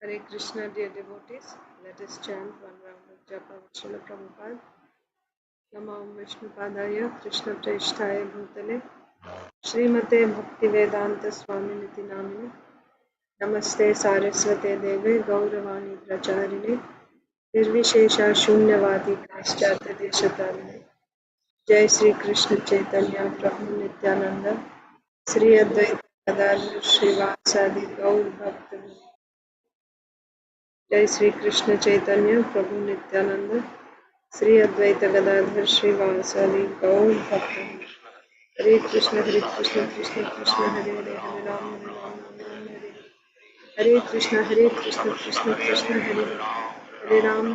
Hare Krishna, dear devotees. Let us chant one round of Japa with Srila Prabhupada. Namo Vishnu Padaya, Krishna Preshthaya Bhutale, Srimate Bhaktivedanta Swami Niti Namine, Namaste Saraswate Deve, Gauravani Pracharine, Nirvishesha Shunyavadi Paschatya Deshatarine. Jai Sri Krishna Chaitanya Prabhu Nityananda, Sri Advaita Gadadhar Srivasadi Gaur Bhakta. जय श्री कृष्ण चैतन्य प्रभु नित्यानंद श्री अद्वैत गदाधर श्रीवासादि गौर भक्त। हरे कृष्ण कृष्ण कृष्ण हरे हरे हरे राम राम हरे हरे कृष्ण कृष्ण कृष्ण हरे हरे राम राम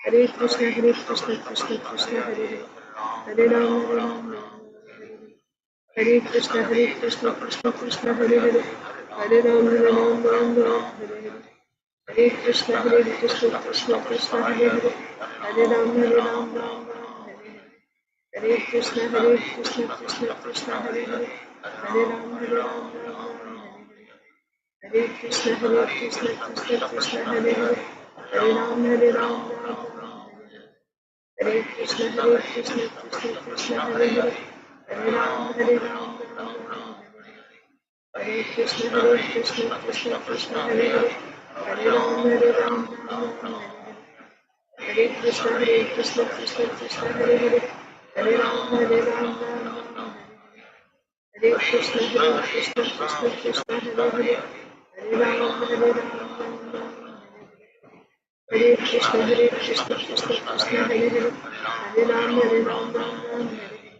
हरे हरे कृष्ण कृष्ण कृष्ण हरे हरे राम हरे Krishna Krishna Krishna Hare Hare Ram Hare Hare Hare Krishna Krishna Krishna Hare Hare Hare Ram Ram Hare Hare Hare Krishna Krishna Krishna Hare Hare Hare Ram Ram Hare Hare Krishna Krishna Hare Hare Hare Ram Hare Krishna Krishna Krishna Hare Hare Hare Ram Hare Krishna Krishna Hare Hare Hare Ram Hare Krishna Krishna Krishna Hare Hare Hare Ram Hare Krishna Krishna Hare Hare Hare Ram Hare Krishna Krishna Hare Hare Hare Ram Hare Krishna Krishna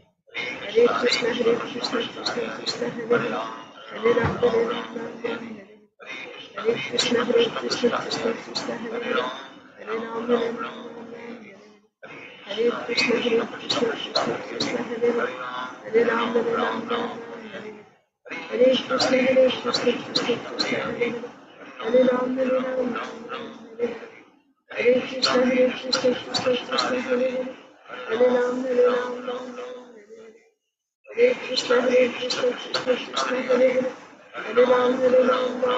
Hare Hare Hare Ram Hare Krishna Krishna Hare Hare Hare Ram Hare Krishna Krishna Hare Hare Hare Ram Hare Krishna Krishna Hare Hare Hare Ram Hare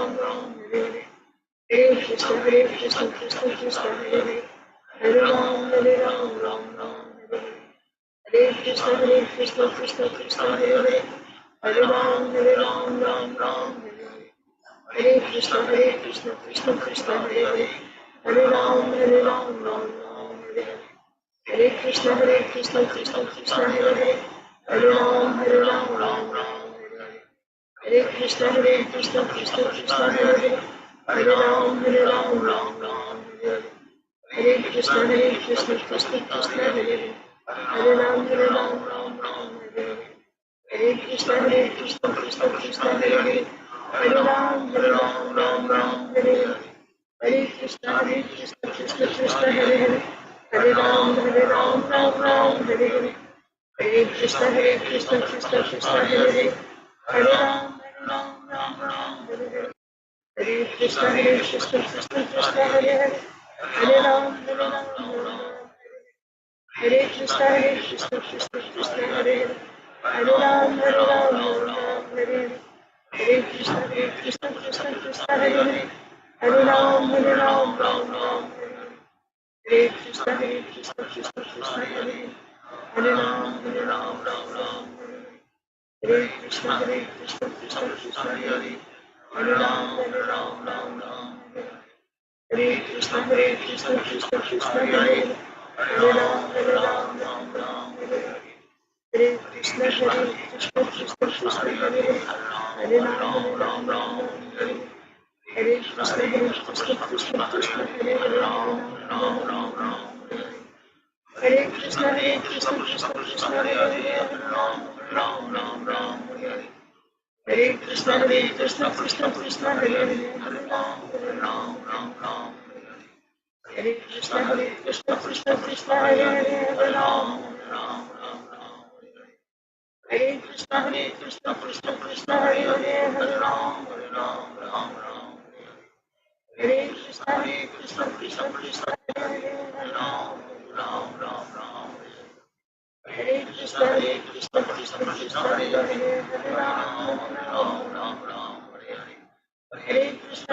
Krishna Krishna Hare Hare Hare Ram Hare Krishna Krishna Hare Hare Hare Ram Hare Hare Krishna Krishna Hare Hare Hare Ram Hare Hare Krishna Krishna Hare Hare Hare Ram Hare Krishna Krishna Hare Hare Hare Ram Hare Hare Krishna Krishna Hare Hare Hare Ram Hare Krishna Krishna Hare Hare Hare Ram Hare Krishna Krishna Hare Hare Hare Ram Hare Krishna Krishna Hare Hare Hare Ram Hare Hare Krishna Krishna Hare Hare Hare Ram Hare Hare Hare Krishna Krishna Hare Hare Hare Ram Hare Hare Hare Krishna Krishna Hare Hare Hare Ram Hare Krishna Krishna Hare Hare Hare Ram Hare Hare Krishna Krishna Hare Hare Hare Ram Hare Krishna Krishna Hare Hare Hare Ram Hare Krishna Krishna Hare Hare Hare Ram Hare Krishna Krishna Hare Hare Hare Ram Hare Krishna Krishna Hare Hare Hare Ram Hare Krishna Krishna Hare Hare Hare Krishna Krishna Hare Hare Hare Krishna Krishna Hare Hare Krishna Krishna Hare Hare Krishna Hare Hare Krishna Hare Krishna Hare Hare Hare Krishna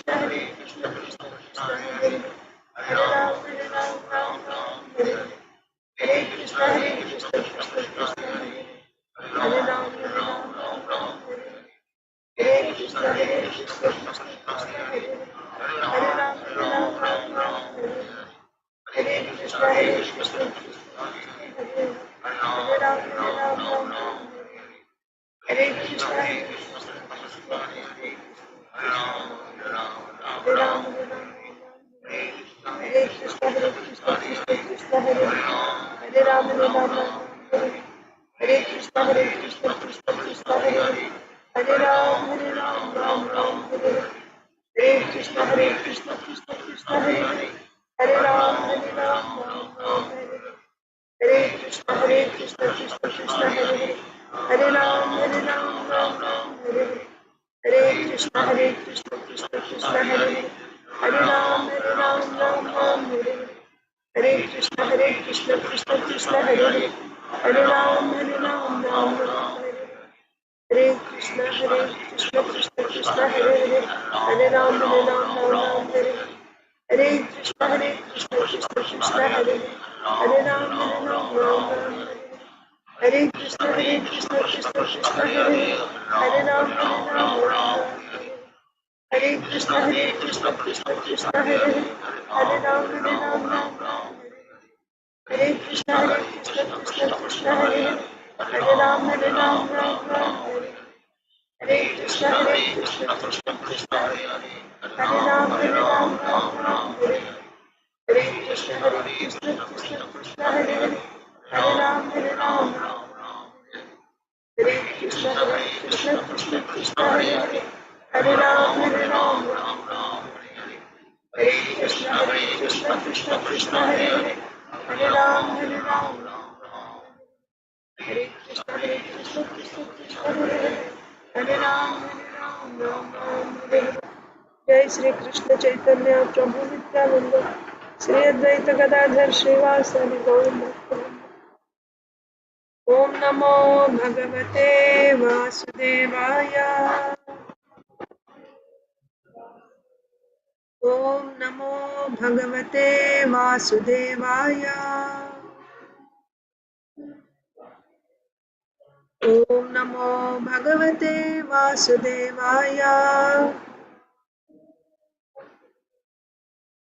Krishna Hare Krishna Krishna Krishna Hare Hare Hare Ram Ram Ram Hare Hare Hare Krishna Krishna Krishna Hare Hare Ram Ram Hare Hare Krishna Krishna Krishna Hare Hare Ram Ram Hare Hare Krishna Krishna Krishna Hare Hare Ram Ram Hare Krishna Hare Ram Hare Krishna Krishna Krishna Hare Hare Ram Hare Krishna Krishna Krishna Hare Hare Ram Ram Hare Hare Krishna Krishna Krishna Hare Hare Ram Ram Hare Hare Krishna Krishna Krishna Hare Hare Ram Hare Hare Krishna Krishna Krishna Hare Hare Ram Hare Hare Krishna Krishna Krishna Hare Hare Ram Hare Hare Krishna Krishna Krishna Hare Hare Ram Hare Hare Krishna Krishna Krishna Hare Hare Ram Hare Krishna Krishna Krishna Hare Hare Ram Hare Krishna Krishna Krishna Hare Hare Ram Hare Krishna Krishna Krishna Hare Hare Ram Hare Krishna Krishna Krishna Hare Hare Ram Hare Hare Krishna Krishna Krishna Hare Hare Ram Hare Krishna Krishna Krishna Hare Hare Ram Hare Krishna Krishna Krishna Hare Hare Ram Hare Krishna Krishna Krishna Hare Hare Ram Hare जय श्री कृष्ण चैतन्य प्रभु नित्यानंद श्री अद्वैत गदाधर श्रीवासादि गौर भक्तवृंद। ओम नमो भगवते वासुदेवाय ओम नमो भगवते वासुदेवाय ओम नमो भगवते वासुदेवाय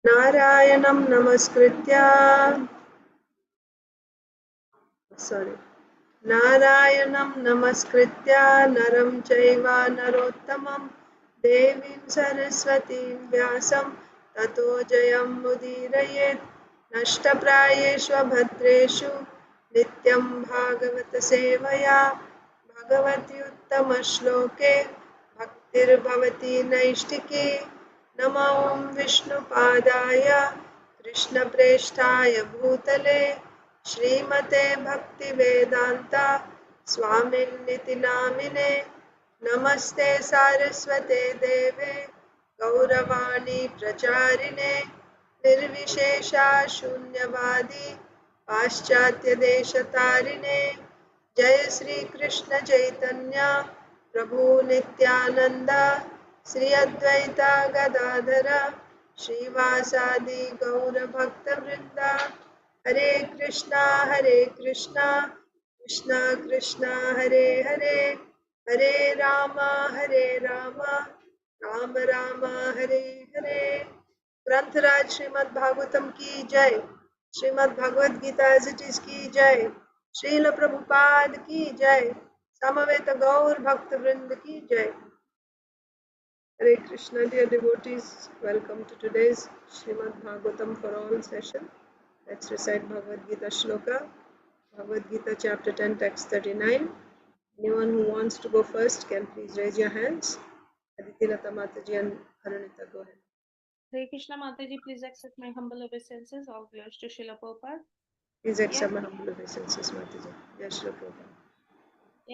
नारायणं नमस्कृत्य नारायणं नमस्कृत्य नरं चैव नरोत्तमं देवीं सरस्वतीं व्यासं ततो जयमुदीरयेत् नष्टप्रायेषु भद्रेषु नित्यं भागवतसेवया भगवत्युत्तमश्लोके भक्तिर्भवति नैष्टिकी नमो विष्णुपादाय कृष्णप्रेष्ठाय भूतले श्रीमते भक्तिवेदान्ता स्वामिन्निति नामिने नमस्ते सारस्वते देवे गौरवाणी प्रचारिणे निर्विशेषा शून्यवादी पाश्चात्यदेशतारिणे जय श्री कृष्ण चैतन्य प्रभु नित्यानंद श्री अद्वैता गदाधर श्रीवासादि गौर भक्तवृंद हरे कृष्णा कृष्णा कृष्णा हरे हरे हरे राम राम राम हरे हरे। ग्रंथराज श्रीमद् भागवतम की जय। Shrimad Bhagavad Gita as it is की जय। श्रील प्रभुपाद की जय। समवेत गौर भक्त वृंद की जय। Hare Krishna, dear devotees, welcome to today's Srimad Bhagavatam for all session. Let's recite Bhagavad Gita shloka. Bhagavad Gita chapter 10 text 39. Anyone who wants to go first can please raise your hands. Aditi Lata Mataji and Haranita, go ahead. Hare Krishna Mataji, please accept my humble obeisances. All glories to Srila Prabhupada. Please accept my humble obeisances, Mataji. Jai Srila Prabhupada.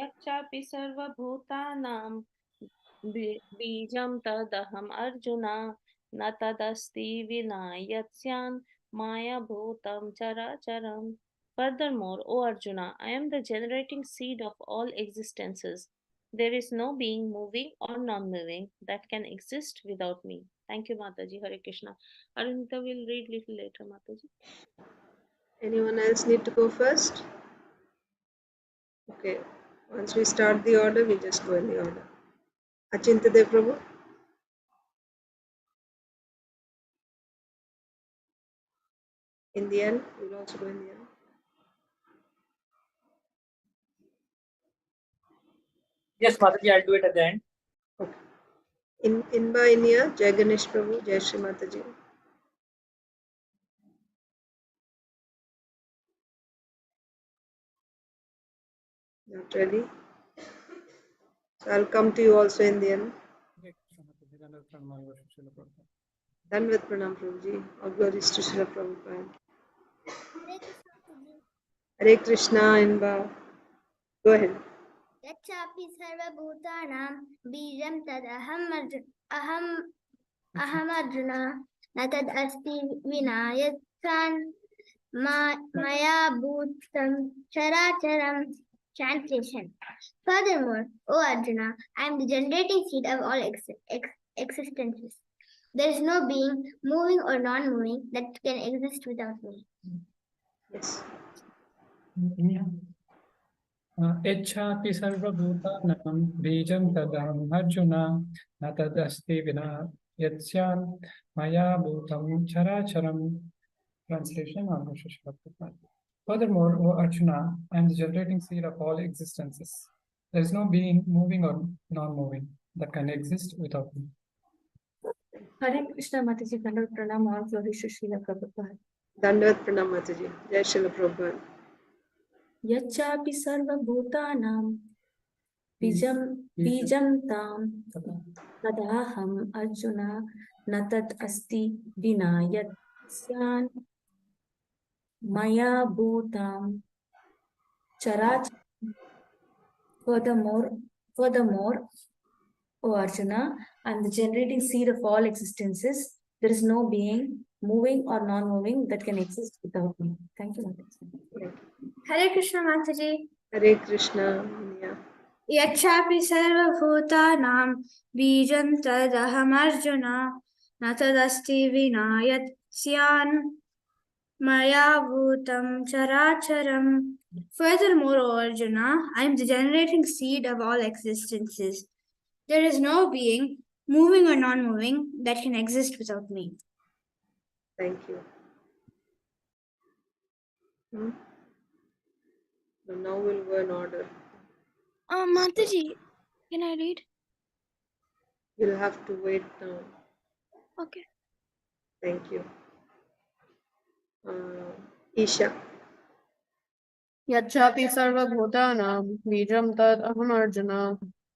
Yakchapi sarvabhutanam bijam tadaham arjuna na tadasti vina yatsyan maya bhutam characharam. Furthermore, O Arjuna, I am the generating seed of all existences. There is no being moving or non-moving that can exist without me. Thank you, Mataji. Hare Krishna. Arunita will read little later, Mataji. Anyone else need to go first? Okay. Once we start the order, we just go in the order. Achintade Prabhu. In the end, we'll also go in the end. Yes, Mataji, I'll do it at the end. Okay. Inba Inya, Jai Ganesh Prabhu, Jai Shri Mataji. Not ready? So I'll come to you also in the end. Danvat Pranam Prabhuji. All glories to Srila Prabhupada. Hare Krishna, Inba. Go ahead. यच्चापि सर्वभूतानां बीजं अहमर्जुन न तद् अस्ति विना यत्सान् मया भूतं चराचरं. Translation. Furthermore, O Arjuna, I am the generating seed of all existences. There is no being, moving or non-moving, that can exist without me. Yes. Echapi sarvabhutanam bijam tadam arjuna na tadasti vina yatsyan maya bhutam characharam. Translation. Furthermore, O Arjuna, I am the generating seed of all existences. There is no being, moving or non-moving, that can exist without me. Hare Krishna, Mataji. Dandavat Pranam. All glories to Srila Prabhupada. Dandavat Pranam Mataji. Jai Srila Prabhupada. Yacchapi sarvabhutanam bijam tam tadaham arjuna natat asti vina yatsyan maya bhutam charach. Furthermore, O Arjuna, I am the generating seed of all existences. There is no being, moving or non-moving, that can exist without me. Thank you, Mataji. Hare Krishna Mataji. Hare Krishna, Inya. यच्चापि सर्वभूतानां बीजं तदहमर्जुन न तदस्ति विना यत्स्यान् मया भूतं चराचरम्. Furthermore, O Arjuna, I am the generating seed of all existences. There is no being, moving or non-moving, that can exist without me. Thank you. So now we'll go in order. Mataji, can I read? You'll have to wait now. Okay. Thank you. Isha. यच्चापि सर्वभूतानां बीजं तद् अहमर्जुन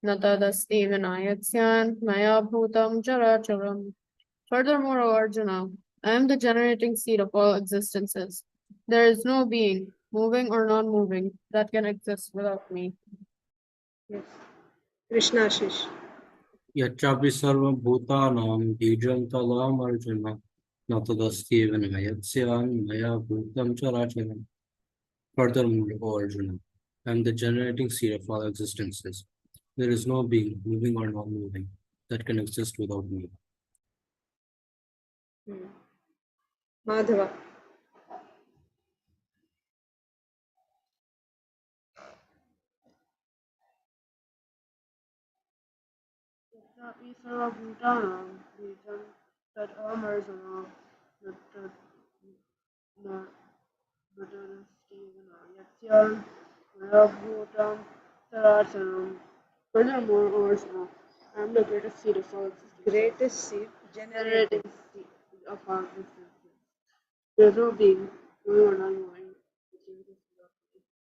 न तदस्ति विना यत्स्यान् मया भूतं चराचरम्. Furthermore, O Arjuna, I am the generating seed of all existences. There is no being, moving or non-moving, that can exist without me. Yes. Krishna Ashish. यच्चापि सर्वभूतानां बीजं तदाहम् अर्जुन न तदस्ति विना यत्स्यान् मया भूतं चराचरम्. Furthermore, O Arjuna, I am the generating seed of all existences. There is no being, moving or non-moving, that can exist without me. Madhava. यच्चापि सर्वभूतानां बीजं तद् अहमर्जुन न तदस्ति विना यत्स्यान् मया भूतं चराचरम्. Furthermore, O Arjuna, I am the greatest seed of all existences. Greatest seed Generating seed of all existences. There is no being, moving or non-moving.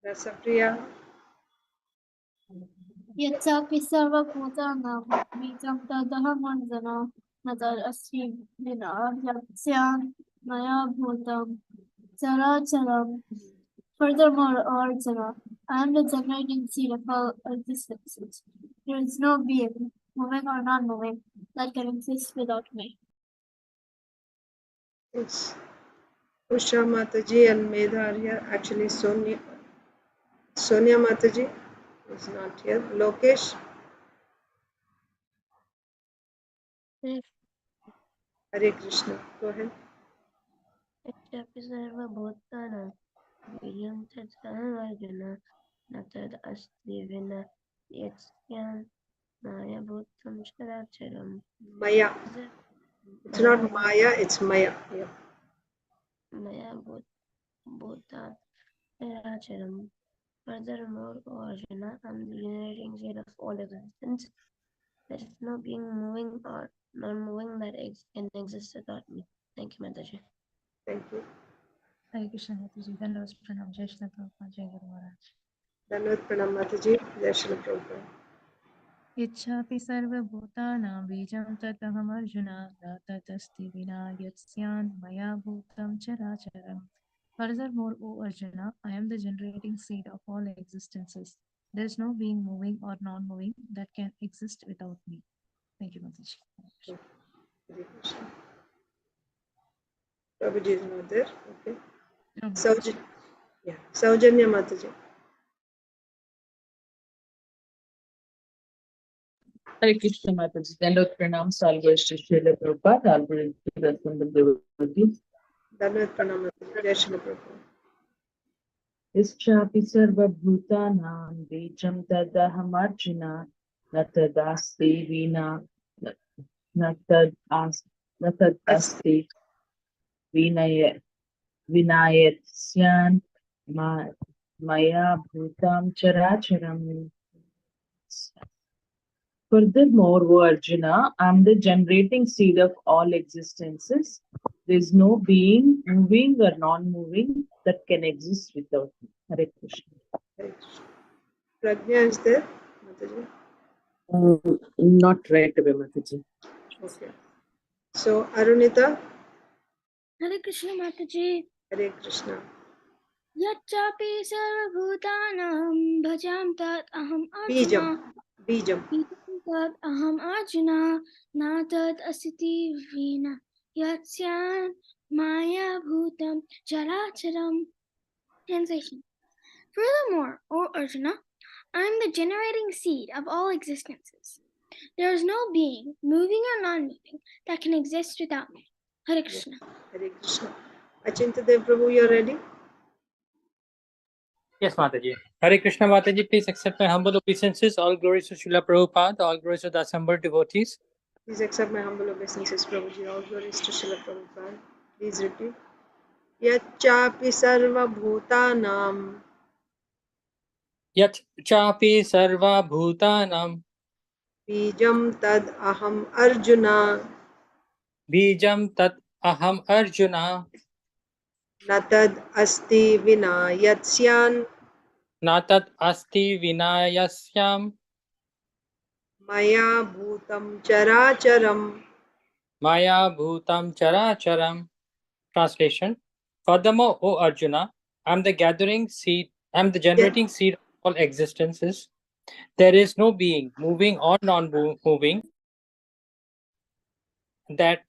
Rasapriya. यच्चापि सर्वभूतानां बीजं तदहमर्जुन न तदस्ति विना यत्स्यान् मया भूतं चराचरम्. Furthermore, O Arjuna, I am the generating seed of all existences. There is no being, moving or non-moving, that can exist without me. Yes. Usha Mataji and Medharya. Actually, Sonia Mataji is not here. Lokesh. Hare Krishna. Go ahead. यच्चापि सर्वभूतानां वीर्यं तत्सर्वं अर्जुन न तद् अस्ति विना यत्स्यान् मायाभूतं चराचरं Maya. It's not Maya, it's Maya. Yeah. मया भूतां चराचरं. Furthermore, O Arjuna, I am the generating seed of all existence. There is no being moving or non-moving that can exist without me. Thank you, Mataji. Thank you. Hare Krishna Mataji. Dandavat pranam. Jai Shri Prabhupada. Jai Guru Maharaj. Dandavat pranam Mataji. Jai Shri Prabhupada. Ichchapi sarvabhutanam bijam tataham arjuna na tatasti vina yatsyan maya bhutam characharam. Furthermore, O Arjuna, I am the generating seed of all existences. There is no being moving or non-moving that can exist without me. Thank you, Mataji. Hare Krishna. Prabhuji is not there. Okay. No, Saujanya Mataji. Hare Krishna Mataji. Dandavat pranam. All glories to Srila Prabhupada. All glories to the assembled devotees. Dandavat pranam Mataji. Jai Shri Prabhupada. Ichchapi sarvabhutanam bijam tadaham arjuna na tadasti vina na tadasti vinayatsyan maya bhutam characharam. Furthermore, O Arjuna, I am the generating seed of all existences. There is no being, moving or non-moving that can exist without me. Hare Krishna. Hare Krishna. Prajna is there. Mataji. Not right away, Mataji. Okay. So Arunita. Hare Krishna Mataji. Hare Krishna. Yacchapi sarvabhutanam bhajam tat aham Bijam. arjuna. Bijam. Tat aham arjuna na tad asiti vina yatsyan maya bhutam characharam. Translation. Furthermore, O Arjuna, I am the generating seed of all existences. There is no being, moving or non-moving, that can exist without me. Hare Krishna. Hare Krishna. Achintadev Prabhu, you are ready? Yes, Mataji. Hare Krishna Mataji, please accept my humble obeisances. All glories to Srila Prabhupada, all glories to the assembled devotees. Please accept my humble obeisances, Prabhuji. All glories to Srila Prabhupada. Please repeat. Yacchapi sarva bhutanam Yat chapi sarva bhutanam bijam tad aham arjuna bijam tat aham arjuna natad asti vina yatsyan natat asti vinayasyam maya bhutam characharam. maya bhutam characharam. Translation. Furthermore, O Arjuna, I am the generating seed of all existences. There is no being, moving or non-moving, that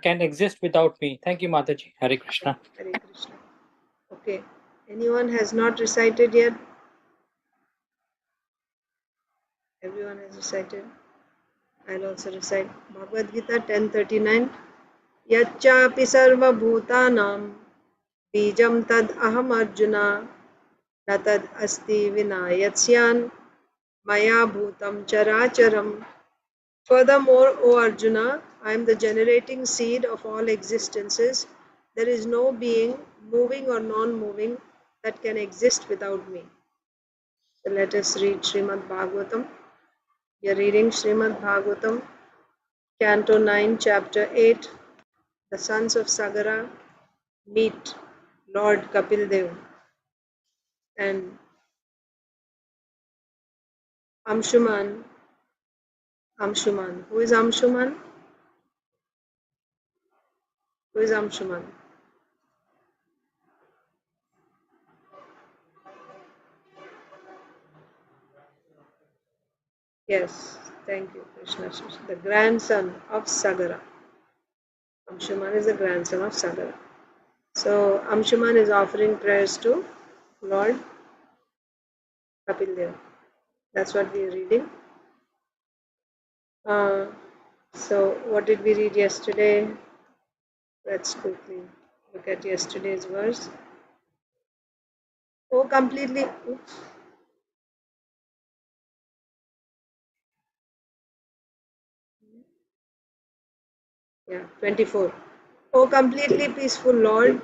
can exist without me. Thank you, Mataji. Hare Krishna. Hare Krishna. Okay. Anyone has not recited yet? Everyone has recited. I'll also recite Bhagavad Gita 10:39. Yacchapi sarva bhutanam bijam tad aham arjuna natad asti vina yatsyan maya bhutam characharam. Furthermore, O Arjuna, I am the generating seed of all existences. There is no being, moving or non-moving, that can exist without me. So let us read Srimad Bhagavatam. We are reading Srimad Bhagavatam, Canto 9, Chapter 8. The sons of Sagara meet Lord Kapil Dev and Amshuman. Who is Amshuman? Who is Amshuman? Yes, thank you, Krishna. The grandson of Sagara. Amshuman is the grandson of Sagara. So Amshuman is offering prayers to Lord Kapil Dev. That's what we are reading. So, what did we read yesterday? Let's quickly look at yesterday's verse. Oh, completely. Oops. Yeah, 24. Oh, completely peaceful Lord,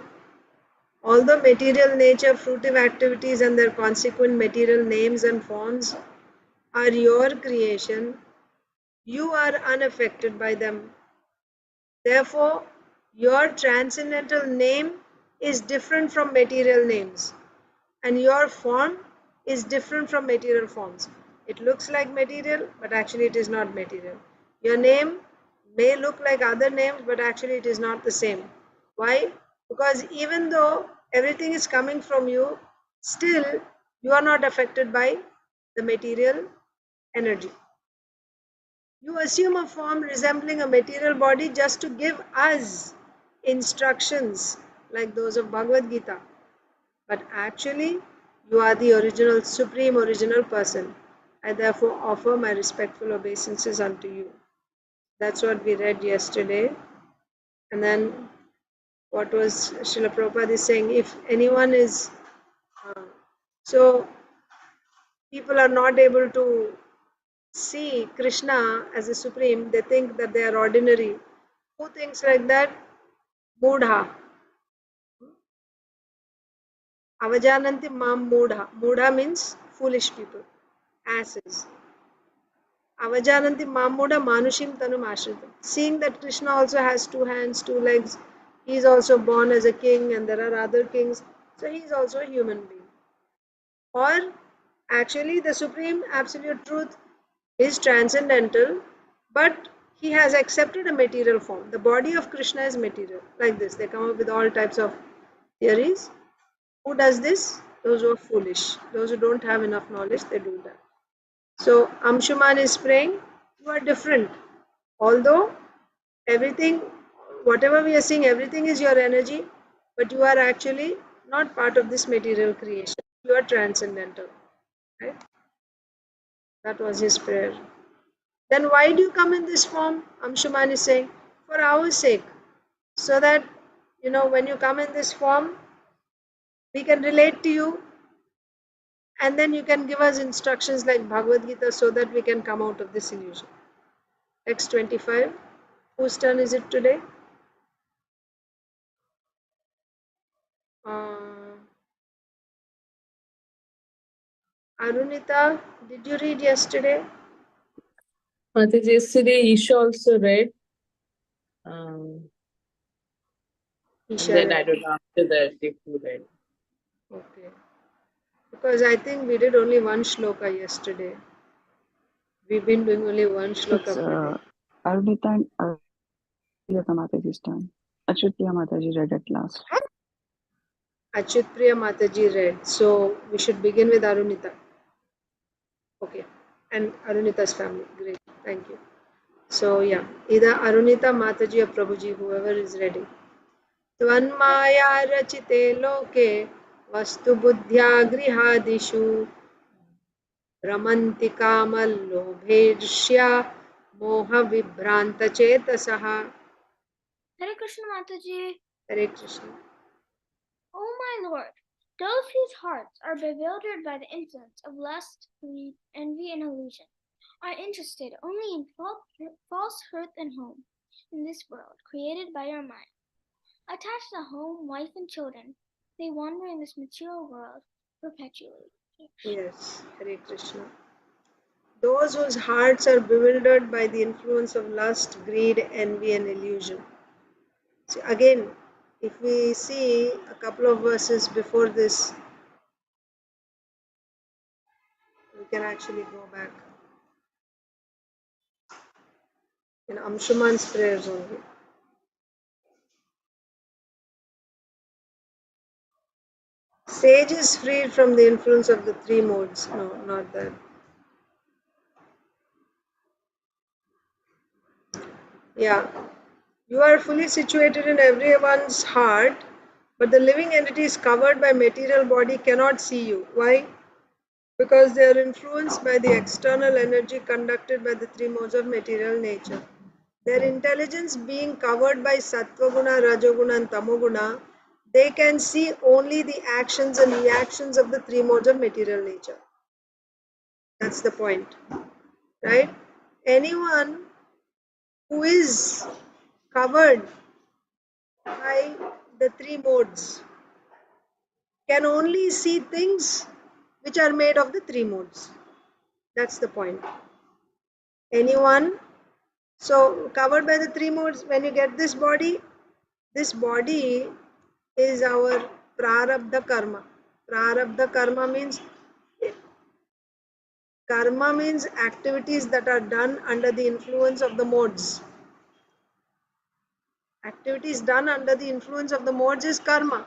although material nature, fruitive activities, and their consequent material names and forms are your creation, you are unaffected by them. Therefore, your transcendental name is different from material names, and your form is different from material forms. It looks like material, but actually it is not material. Your name may look like other names, but actually it is not the same. Why? Because even though everything is coming from you, still you are not affected by the material energy. You assume a form resembling a material body just to give us instructions like those of Bhagavad Gita. But actually, you are the original, supreme original person. I therefore offer my respectful obeisances unto you. That's what we read yesterday. And then what was Srila Prabhupada is saying, if anyone is, so people are not able to see Krishna as a supreme, they think that they are ordinary. Who thinks like that? Mudha. Avajananti mam mudha. Mudha means foolish people, asses. Avajananti mam mudha manushim tanum ashritam. Seeing that Krishna also has 2 hands, 2 legs, he is also born as a king and there are other kings, so he is also a human being. Or actually the supreme absolute truth is transcendental, but he has accepted a material form. The body of Krishna is material. Like this, they come up with all types of theories. Who does this? Those who are foolish. Those who don't have enough knowledge, they do that. So Amshuman is praying, you are different. Although everything, whatever we are seeing, everything is your energy, but you are actually not part of this material creation. You are transcendental. Right? That was his prayer. Then why do you come in this form? Amshuman is saying, for our sake. So that, when you come in this form, we can relate to you, and then you can give us instructions like Bhagavad Gita so that we can come out of this illusion. Text 25. Whose turn is it today? Arunita, did you read yesterday? Mataji, yesterday Isha also read. Isha Then read. I don't know after that if you read. Okay. Because I think we did only one shloka yesterday. We've been doing only one shloka It's per day. Arunita and Arunita Mataji's turn. Achutya Mataji read at last. Achyut Priya Mataji read. So we should begin with Arunita. Okay. And Arunita's family. Great. Thank you. So yeah, either Arunita, Mataji or Prabhuji, whoever is ready. Tvanmaya rachite loke vastu buddhya grihadishu Ramanti kamalobhirshya moha vibhranta chetasaha. Hare Krishna Mataji. Hare Krishna. O my Lord, those whose hearts are bewildered by the influence of lust, greed, envy, and illusion are interested only in false hearth and home in this world created by your mind. Attached to home, wife, and children, they wander in this material world perpetually. Yes, Hare Krishna. Those whose hearts are bewildered by the influence of lust, greed, envy, and illusion. So again, if we see a couple of verses before this, we can actually go back in Amshuman's prayers only. Sage is freed from the influence of the 3 modes. No, not that. Yeah. You are fully situated in everyone's heart, but the living entities covered by material body cannot see you. Why? Because they are influenced by the external energy conducted by the 3 modes of material nature. Their intelligence being covered by Sattva-guna, Rajoguna and Tamoguna, they can see only the actions and reactions of the three modes of material nature. That's the point, right? Anyone who is covered by the three modes can only see things which are made of the three modes. That's the point. Anyone, so covered by the three modes, when you get this body is our prarabdha karma. Prarabdha karma means activities that are done under the influence of the modes. Activities done under the influence of the modes is karma.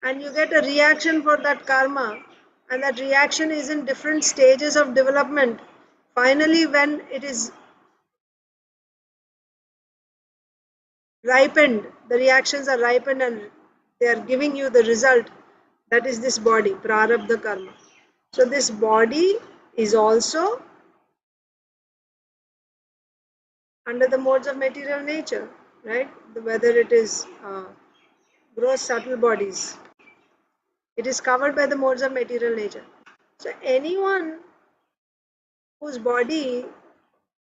And you get a reaction for that karma, and that reaction is in different stages of development. Finally, when it is ripened, the reactions are ripened and they are giving you the result. That is this body, prarabdha karma. So this body is also under the modes of material nature, right? Whether it is gross, subtle bodies, it is covered by the modes of material nature. So anyone whose body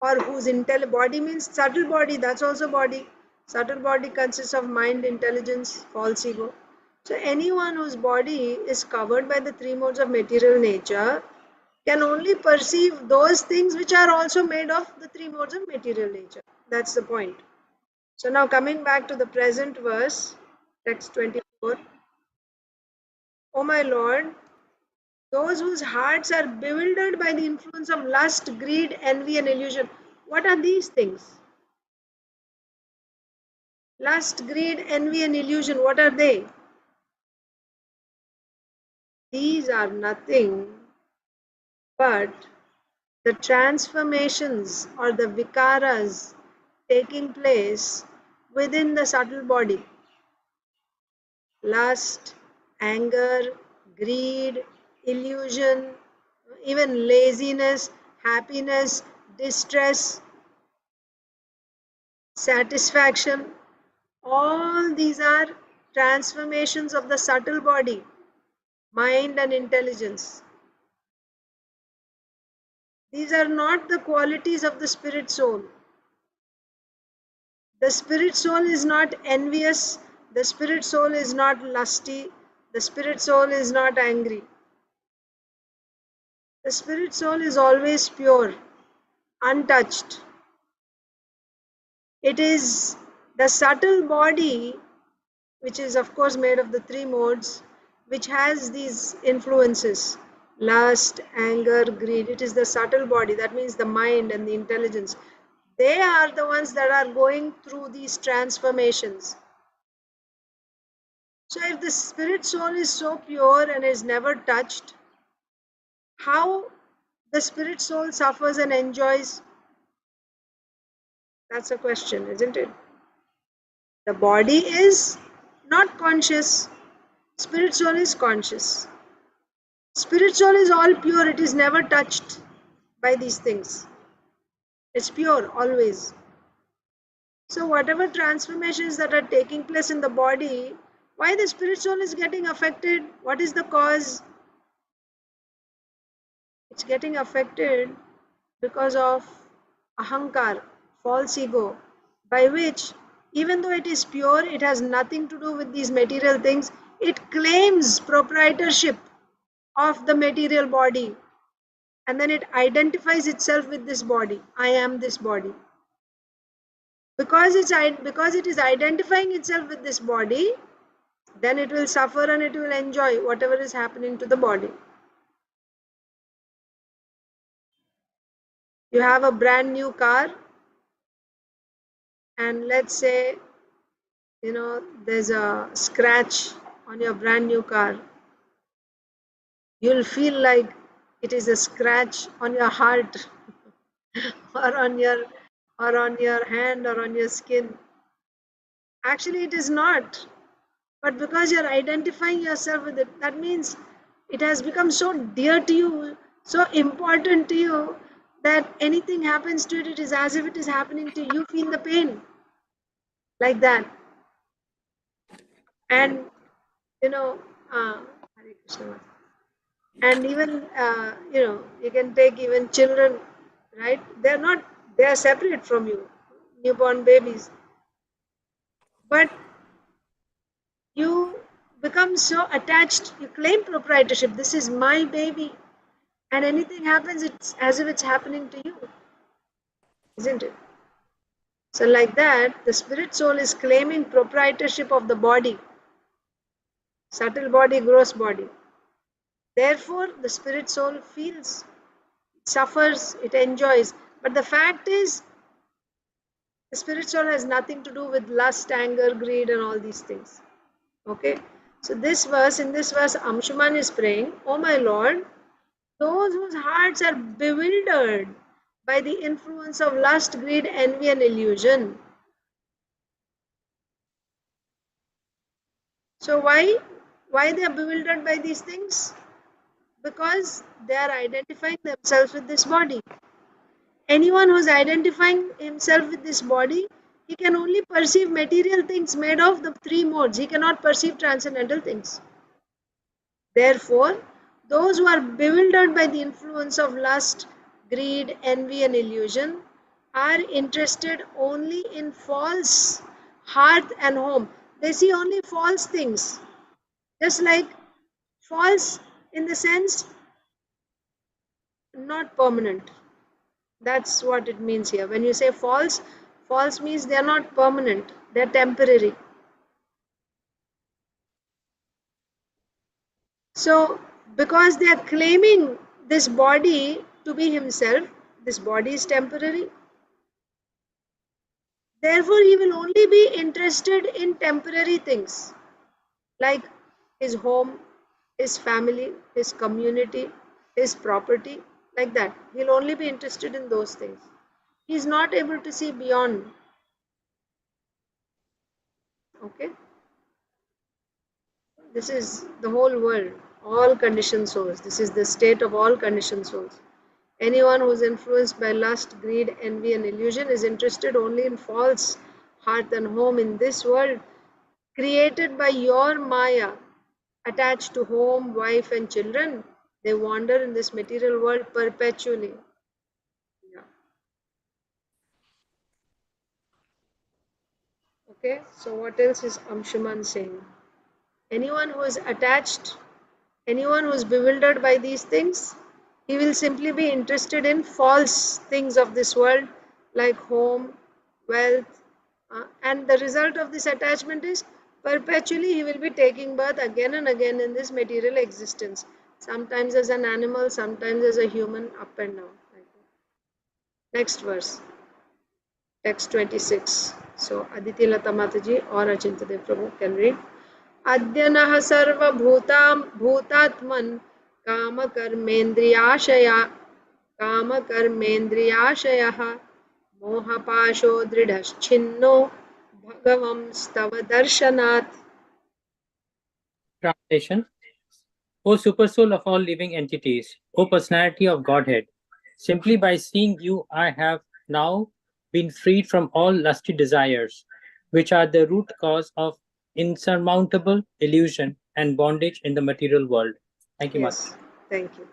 or whose body means subtle body, that's also body. Subtle body consists of mind, intelligence, false ego. So anyone whose body is covered by the three modes of material nature can only perceive those things which are also made of the three modes of material nature. That's the point. So now coming back to the present verse, text 24. O my Lord, those whose hearts are bewildered by the influence of lust, greed, envy and illusion. What are these things? Lust, greed, envy and illusion, what are they? These are nothing but the transformations or the vikaras taking place within the subtle body. Lust, anger, greed, illusion, even laziness, happiness, distress, satisfaction, all these are transformations of the subtle body, mind and intelligence. These are not the qualities of the spirit soul. The spirit soul is not envious, the spirit soul is not lusty, the spirit soul is not angry. The spirit soul is always pure, untouched. It is the subtle body, which is of course made of the three modes, which has these influences, lust, anger, greed. It is the subtle body, that means the mind and the intelligence. They are the ones that are going through these transformations. So if the spirit soul is so pure and is never touched, how the spirit soul suffers and enjoys? That's a question, isn't it? The body is not conscious. Spirit soul is conscious. Spirit soul is all pure. It is never touched by these things. It's pure always. So whatever transformations that are taking place in the body, why the spirit soul is getting affected? What is the cause? It's getting affected because of ahankar, false ego, by which even though it is pure, it has nothing to do with these material things. It claims proprietorship of the material body, and then it identifies itself with this body. I am this body. Because it is identifying itself with this body, then it will suffer and it will enjoy whatever is happening to the body. You have a brand new car, and let's say there's a scratch on your brand new car. You'll feel like it is a scratch on your heart or on your hand or on your skin. Actually it is not, but because you're identifying yourself with it, that means it has become so dear to you, so important to you, that anything happens to it, it is as if it is happening to you. Feel the pain like that. And Hare Krishna. And even you can take even children, right? They are separate from you, newborn babies, but you become so attached, you claim proprietorship. This is my baby, and anything happens, it's as if it's happening to you, isn't it? So like that, the spirit soul is claiming proprietorship of the body, subtle body, gross body. Therefore, the spirit soul feels, suffers, it enjoys. But the fact is, the spirit soul has nothing to do with lust, anger, greed, and all these things. Okay? So in this verse, Amshuman is praying, "Oh my Lord, those whose hearts are bewildered by the influence of lust, greed, envy, and illusion." So why they are bewildered by these things? Because they are identifying themselves with this body. Anyone who is identifying himself with this body, he can only perceive material things made of the three modes. He cannot perceive transcendental things. Therefore, those who are bewildered by the influence of lust, greed, envy, and illusion are interested only in false hearth and home. They see only false things. Just like false in the sense not permanent. That's what it means here. When you say false, false means they are not permanent, they are temporary. So, because they are claiming this body to be himself, this body is temporary. Therefore, he will only be interested in temporary things like his home, his family, his community, his property, like that. He'll only be interested in those things. He's not able to see beyond. Okay? This is the whole world, all conditioned souls. This is the state of all conditioned souls. Anyone who is influenced by lust, greed, envy, and illusion is interested only in false hearth and home in this world, created by your Maya, attached to home, wife, and children. They wander in this material world perpetually. Yeah. Okay, so what else is Amshuman saying? Anyone who is attached, anyone who is bewildered by these things, he will simply be interested in false things of this world like home, wealth, and the result of this attachment is perpetually he will be taking birth again and again in this material existence, sometimes as an animal, sometimes as a human, up and down. Next verse, text 26. So Aditi Lata Mataji or Achintadev Prabhu can read. अद्यनः सर्वभूतां भूतात्मन् कामकर्मेन्द्रियाशयः मोहपाशो दृढश्छिन्नो भगवंस्तव दर्शनात्. Translation. O Supersoul of all living entities, O Personality of Godhead, simply by seeing you, I have now been freed from all lusty desires, which are the root cause of insurmountable illusion and bondage in the material world. Thank you, Yes, Mataji. thank you.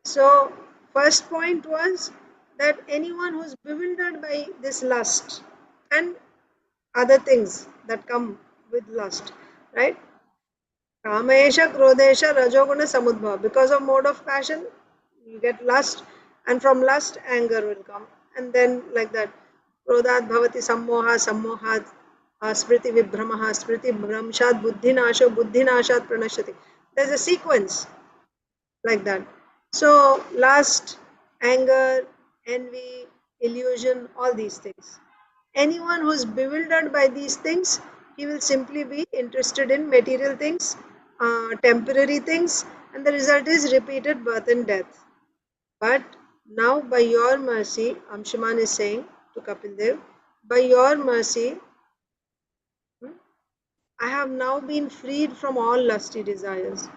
So, first point was that anyone who is bewildered by this lust and other things that come with lust, right? Kamesha, Krodesha, Rajoguna, Samudbhava. Because of mode of passion, you get lust, and from lust, anger will come. And then, like that, Krodat Bhavati Sammoha, Sammohat, Smriti Vibhramaha, Smriti Bhramshat, Buddhinasha, Buddhinashat Pranashati. There's a sequence like that. So, lust, anger, envy, illusion, all these things. Anyone who is bewildered by these things, he will simply be interested in material things, temporary things, and the result is repeated birth and death. But now, by your mercy, Amshuman is saying to Kapil Dev, by your mercy, I have now been freed from all lusty desires.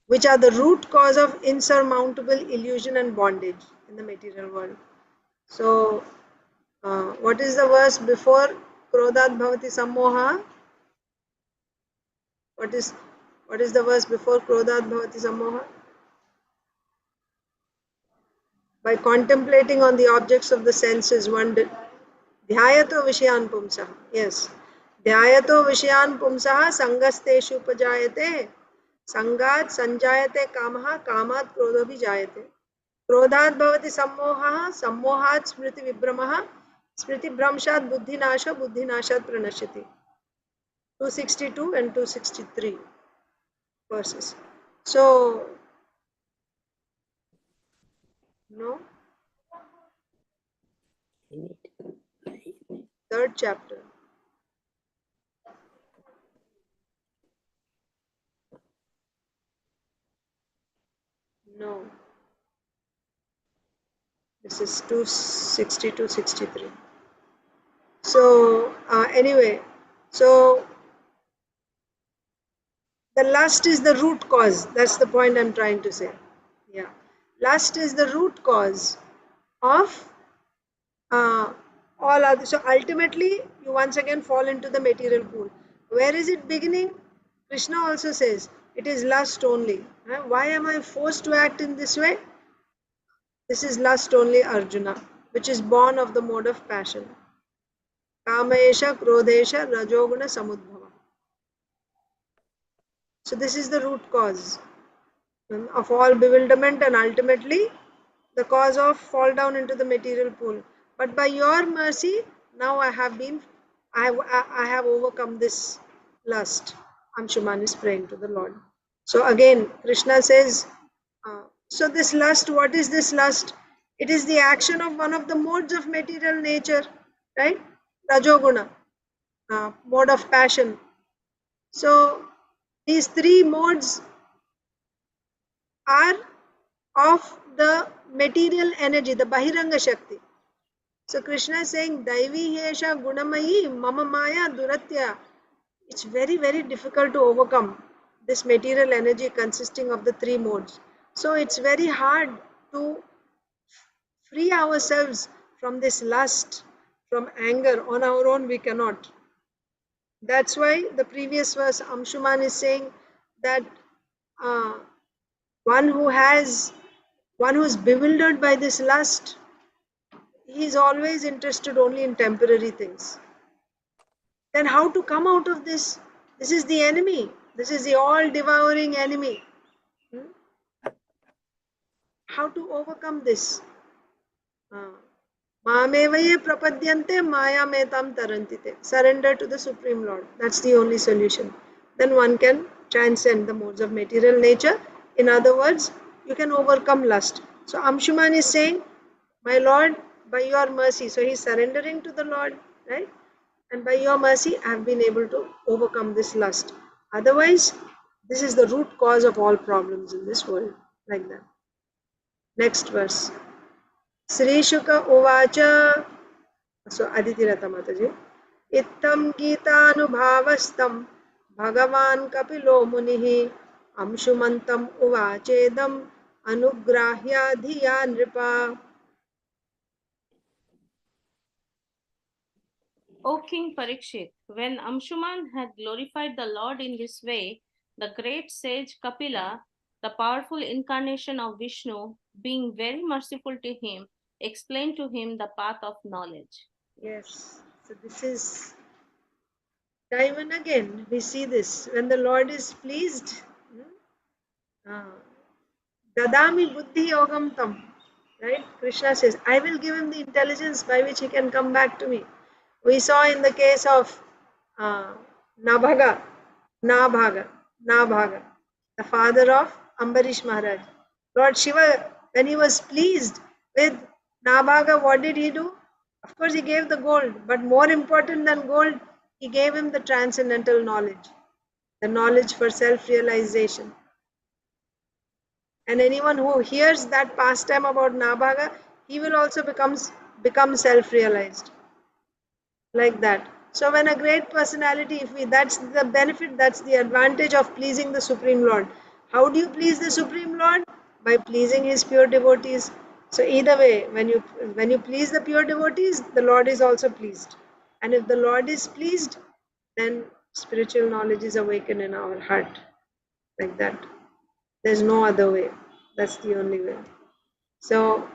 which are the root cause of insurmountable illusion and bondage in the material world. So, what is the verse before Krodhat Bhavati Sammoha? What is the verse before Krodhat Bhavati Sammoha? By contemplating on the objects of the senses, one dhyayato vishayan pumsah. Yes. Dhyayato vishayan pumsah sangasteshu upajayate sangat sanjayate kamaha kamat krodho vijayate. Krodhat bhavati sammoha sammohat smriti vibhramaha smriti bhramshat buddhinasha buddhinashat pranashyati. 262 and 263 verses. So, no? Third chapter. No. This is 262, 63. So, anyway, so the lust is the root cause. That's the point I'm trying to say. Yeah. Lust is the root cause of all other. So ultimately, you once again fall into the material pool. Where is it beginning? Krishna also says, it is lust only. Why am I forced to act in this way? This is lust only, Arjuna, which is born of the mode of passion. Kamayesha, Krodesha, Rajoguna, Samudbhava. So this is the root cause of all bewilderment and ultimately the cause of fall down into the material pool. But by your mercy, now I have overcome this lust. Anshuman is praying to the Lord. So again, Krishna says, so this lust, what is this lust? It is the action of one of the modes of material nature, right? Rajoguna, mode of passion. So these three modes are of the material energy, the Bahiranga Shakti. So Krishna is saying, Devi Hesha Gunamayi Mama Maya Duratya. It's very, very difficult to overcome this material energy consisting of the three modes. So it's very hard to free ourselves from this lust, from anger. On our own, we cannot. That's why the previous verse, Amshuman is saying that one who's bewildered by this lust, he's always interested only in temporary things. Then how to come out of this? This is the enemy. This is the all-devouring enemy. How to overcome this? Mamevaye prapadyante maya metam tarantite. Surrender to the Supreme Lord. That's the only solution. Then one can transcend the modes of material nature. In other words, you can overcome lust. So Amshuman is saying, my Lord, by your mercy. So he's surrendering to the Lord, right? And by your mercy, I have been able to overcome this lust. Otherwise, this is the root cause of all problems in this world. Like that. Next verse. Sri Shuka Uvacha. So Aditi Rata Mataji. Ittam Gita-anubhavastam Bhagavan Kapilo Munihi Amshumantam Uvachedam Anugrahya Dhiya Nripa. O King Parikshit, when Amshuman had glorified the Lord in this way, the great sage Kapila, the powerful incarnation of Vishnu, being very merciful to him, explained to him the path of knowledge. Yes, so this is time and again we see this. When the Lord is pleased, Dadami Buddhi Yogam Tam, right? Krishna says, I will give him the intelligence by which he can come back to me. We saw in the case of Nabhaga, the father of Ambarish Maharaj. Lord Shiva, when he was pleased with Nabhaga, what did he do? Of course, he gave the gold, but more important than gold, he gave him the transcendental knowledge, the knowledge for self-realization. And anyone who hears that pastime about Nabhaga, he will also become self-realized. Like that. So when a great personality, that's the benefit, that's the advantage of pleasing the Supreme Lord. How do you please the Supreme Lord? By pleasing his pure devotees. So either way, when you please the pure devotees, the Lord is also pleased. And if the Lord is pleased, then spiritual knowledge is awakened in our heart. Like that. There's no other way. That's the only way. So,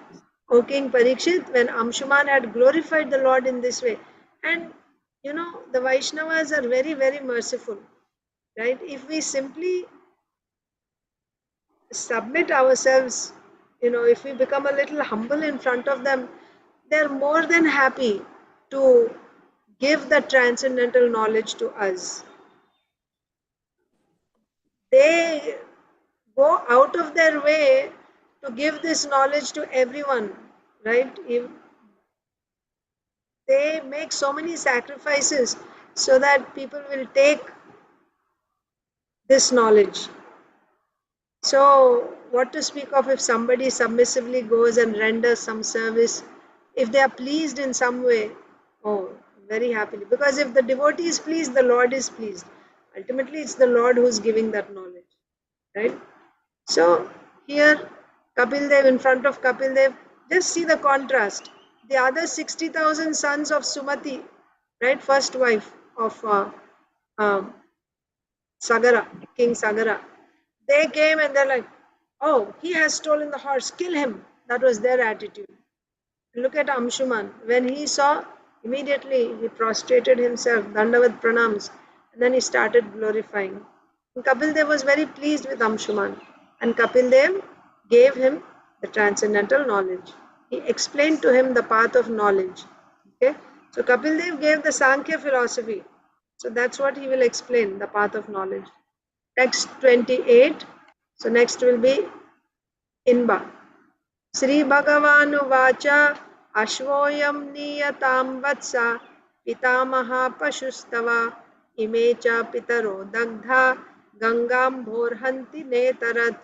O King Parikshit, when Amshuman had glorified the Lord in this way, and the Vaishnavas are very, very merciful, right? If we simply submit ourselves, if we become a little humble in front of them, they're more than happy to give the transcendental knowledge to us. They go out of their way to give this knowledge to everyone, right? If they make so many sacrifices so that people will take this knowledge. So, what to speak of if somebody submissively goes and renders some service, if they are pleased in some way? Oh, very happily. Because if the devotee is pleased, the Lord is pleased. Ultimately, it's the Lord who's giving that knowledge, right? So, here, Kapil Dev, in front of Kapil Dev, just see the contrast. The other 60,000 sons of Sumati, right, first wife of Sagara, King Sagara, they came and they're like, oh, he has stolen the horse, kill him. That was their attitude. Look at Amshuman. When he saw, immediately he prostrated himself, Dandavat pranams, and then he started glorifying. And Kapil Dev was very pleased with Amshuman. And Kapil Dev gave him the transcendental knowledge. He explained to him the path of knowledge. Okay? So Kapil Dev gave the Sankhya philosophy. So that's what he will explain, the path of knowledge. Text 28. So next will be Inba. Sri Bhagavanu Vacha Ashvoyam Niyatam Vatsa Pitamaha Pashustava Imecha Pitaro Dagdha Gangam Bhorhanti Netarat.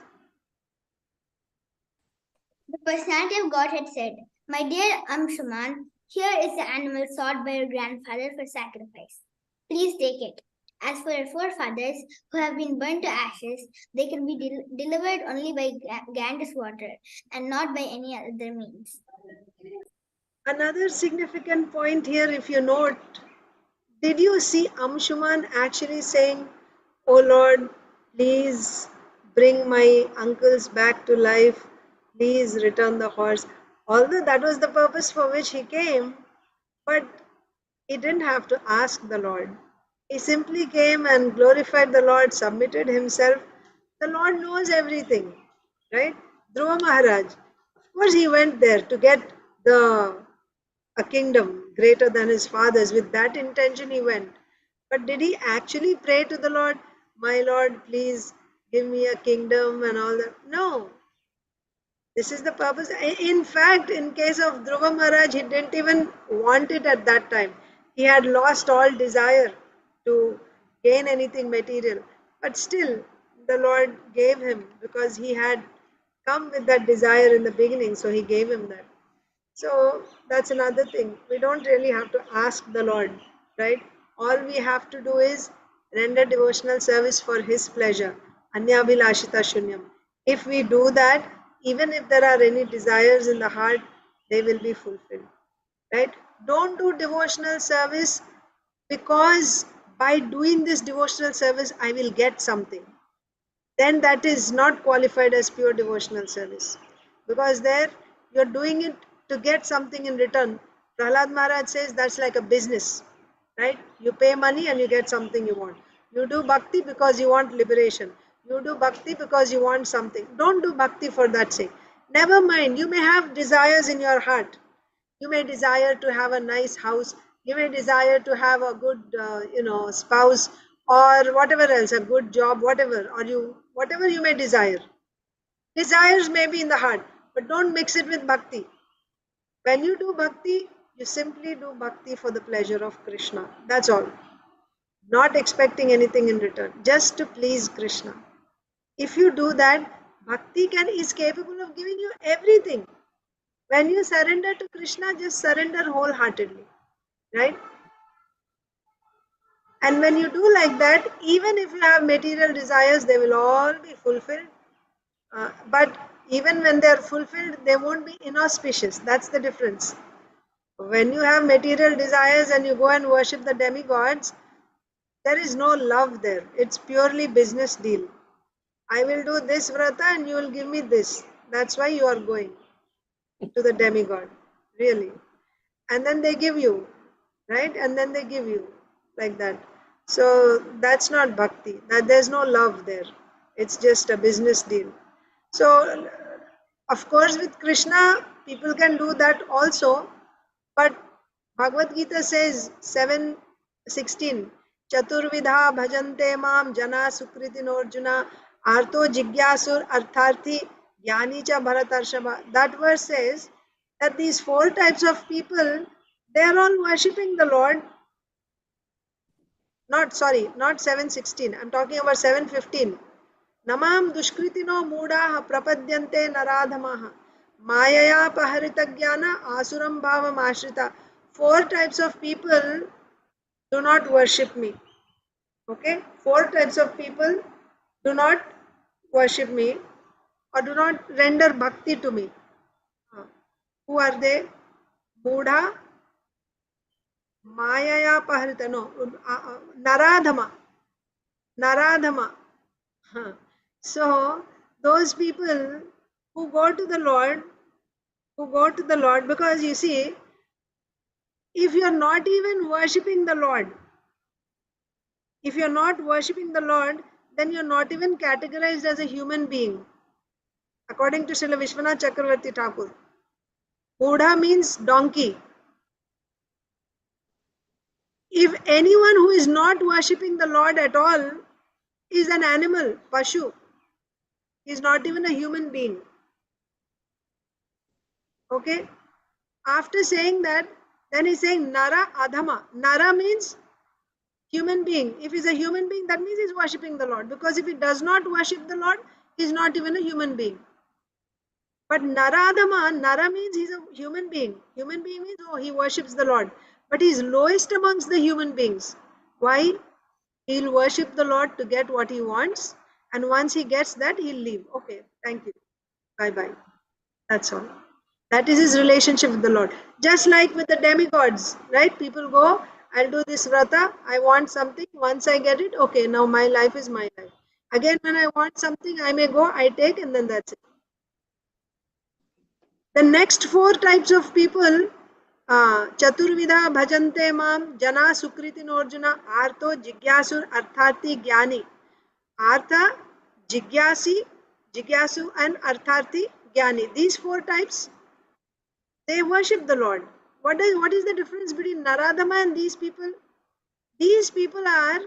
The personality of God had said, my dear Amshuman, here is the animal sought by your grandfather for sacrifice. Please take it. As for your forefathers who have been burnt to ashes, they can be delivered only by Ganges water and not by any other means. Another significant point here, if you note, did you see Amshuman actually saying, oh Lord, please bring my uncles back to life, please return the horse? Although that was the purpose for which he came, but he didn't have to ask the Lord. He simply came and glorified the Lord, submitted himself. The Lord knows everything, right? Dhruva Maharaj, of course he went there to get a kingdom greater than his father's. With that intention he went. But did he actually pray to the Lord, my Lord, please give me a kingdom and all that? No. This is the purpose. In fact, in case of Dhruva Maharaj, he didn't even want it at that time. He had lost all desire to gain anything material. But still, the Lord gave him because he had come with that desire in the beginning. So he gave him that. So that's another thing. We don't really have to ask the Lord, right? All we have to do is render devotional service for His pleasure. Anyabhilashita shunyam. If we do that, even if there are any desires in the heart, they will be fulfilled, right? Don't do devotional service because by doing this devotional service, I will get something. Then that is not qualified as pure devotional service, because there you're doing it to get something in return. Prahlad Maharaj says that's like a business, right? You pay money and you get something you want. You do bhakti because you want liberation. You do bhakti because you want something. Don't do bhakti for that sake. Never mind, you may have desires in your heart. You may desire to have a nice house. You may desire to have a good, spouse, or whatever else, a good job, whatever, or whatever you may desire. Desires may be in the heart, but don't mix it with bhakti. When you do bhakti, you simply do bhakti for the pleasure of Krishna. That's all. Not expecting anything in return, just to please Krishna. If you do that, bhakti is capable of giving you everything. When you surrender to Krishna, just surrender wholeheartedly, right? And when you do like that, even if you have material desires, they will all be fulfilled. But even when they are fulfilled, they won't be inauspicious. That's the difference. When you have material desires and you go and worship the demigods, there is no love there. It's purely business deal. I will do this vrata and you will give me this. That's why you are going to the demigod, really. And then they give you, right? And then they give you like that. So that's not bhakti. That there's no love there. It's just a business deal. So of course with Krishna, people can do that also. But Bhagavad Gita says 7:16, Chaturvidha bhajante mam jana sukritin Arjuna arto jigyasur artharthi jnani cha bharatarshava. That verse says that these 4 types of people, they are all worshipping the Lord. Not 7:16. I'm talking about 7:15. Namam dushkritino moodaha prapadyante naradhamaha mayaya paharitaggyana asuram bhavam ashrita. 4 types of people do not worship me. Okay? 4 types of people do not worship me or do not render bhakti to me. Who are they? Moodha, mayaya paharita, no, naradhama. Naradhama. So those people who go to the Lord, because you see, if you are not even worshipping the Lord, then you are not even categorized as a human being. According to Srila Vishwanath Chakravarti Thakur, Buddha means donkey. If anyone who is not worshipping the Lord at all is an animal, Pashu, he is not even a human being. Okay? After saying that, then he's saying Nara Adhama. Nara means human being. If he's a human being, that means he's worshipping the Lord. Because if he does not worship the Lord, he's not even a human being. But Nara Adhama, Nara means he's a human being. Human being means, oh, he worships the Lord. But he's lowest amongst the human beings. Why? He'll worship the Lord to get what he wants. And once he gets that, he'll leave. Okay, thank you. Bye-bye. That's all. That is his relationship with the Lord. Just like with the demigods, right? People go, I'll do this vrata, I want something. Once I get it, okay, now my life is my life. Again, when I want something, I may go, I take, and then that's it. The next 4 types of people, Chaturvidha bhajante mam jana sukritin Arjuna artho jigyasur artharthi jnani. Artha, jigyasu and artharthi jnani. These 4 types, they worship the Lord. What is the difference between Naradhama and these people? These people are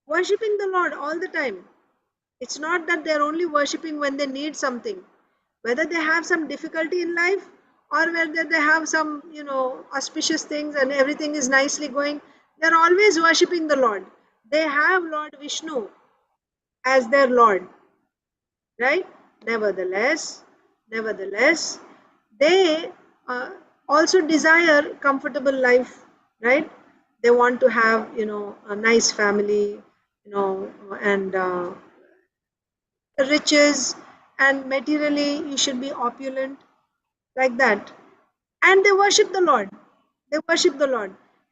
worshipping the Lord all the time. It's not that they're only worshipping when they need something. Whether they have some difficulty in life or whether they have some, auspicious things and everything is nicely going, they're always worshipping the Lord. They have Lord Vishnu as their Lord. Right? Nevertheless, they also desire comfortable life, right? They want to have, a nice family, and riches, and materially you should be opulent, like that. And they worship the Lord.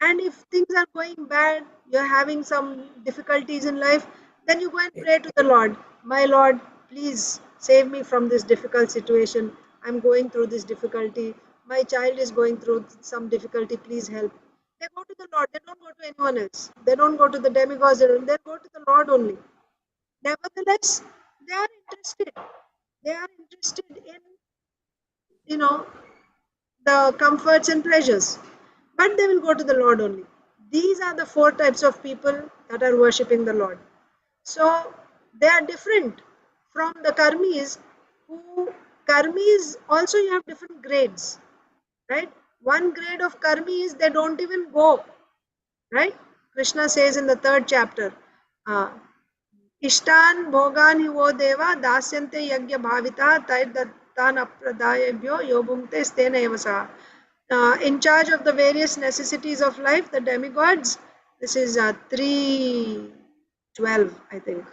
And if things are going bad, you're having some difficulties in life, then you go and pray to the Lord. My Lord, please save me from this difficult situation. I'm going through this difficulty. My child is going through some difficulty. Please help. They go to the Lord. They don't go to anyone else. They don't go to the demigods. They go to the Lord only. Nevertheless, they are interested. They are interested in, the comforts and pleasures. But they will go to the Lord only. These are the 4 types of people that are worshipping the Lord. So they are different from the karmis. Karmis also, you have different grades, right? One grade of karmis, they don't even go, right? Krishna says in the 3rd chapter, Ishtan bhogan hi wo deva dasyante yagya bhavita taidattan apradayabhyo yobhumte stena evasa. In charge of the various necessities of life, the demigods, This is 3:12, I think.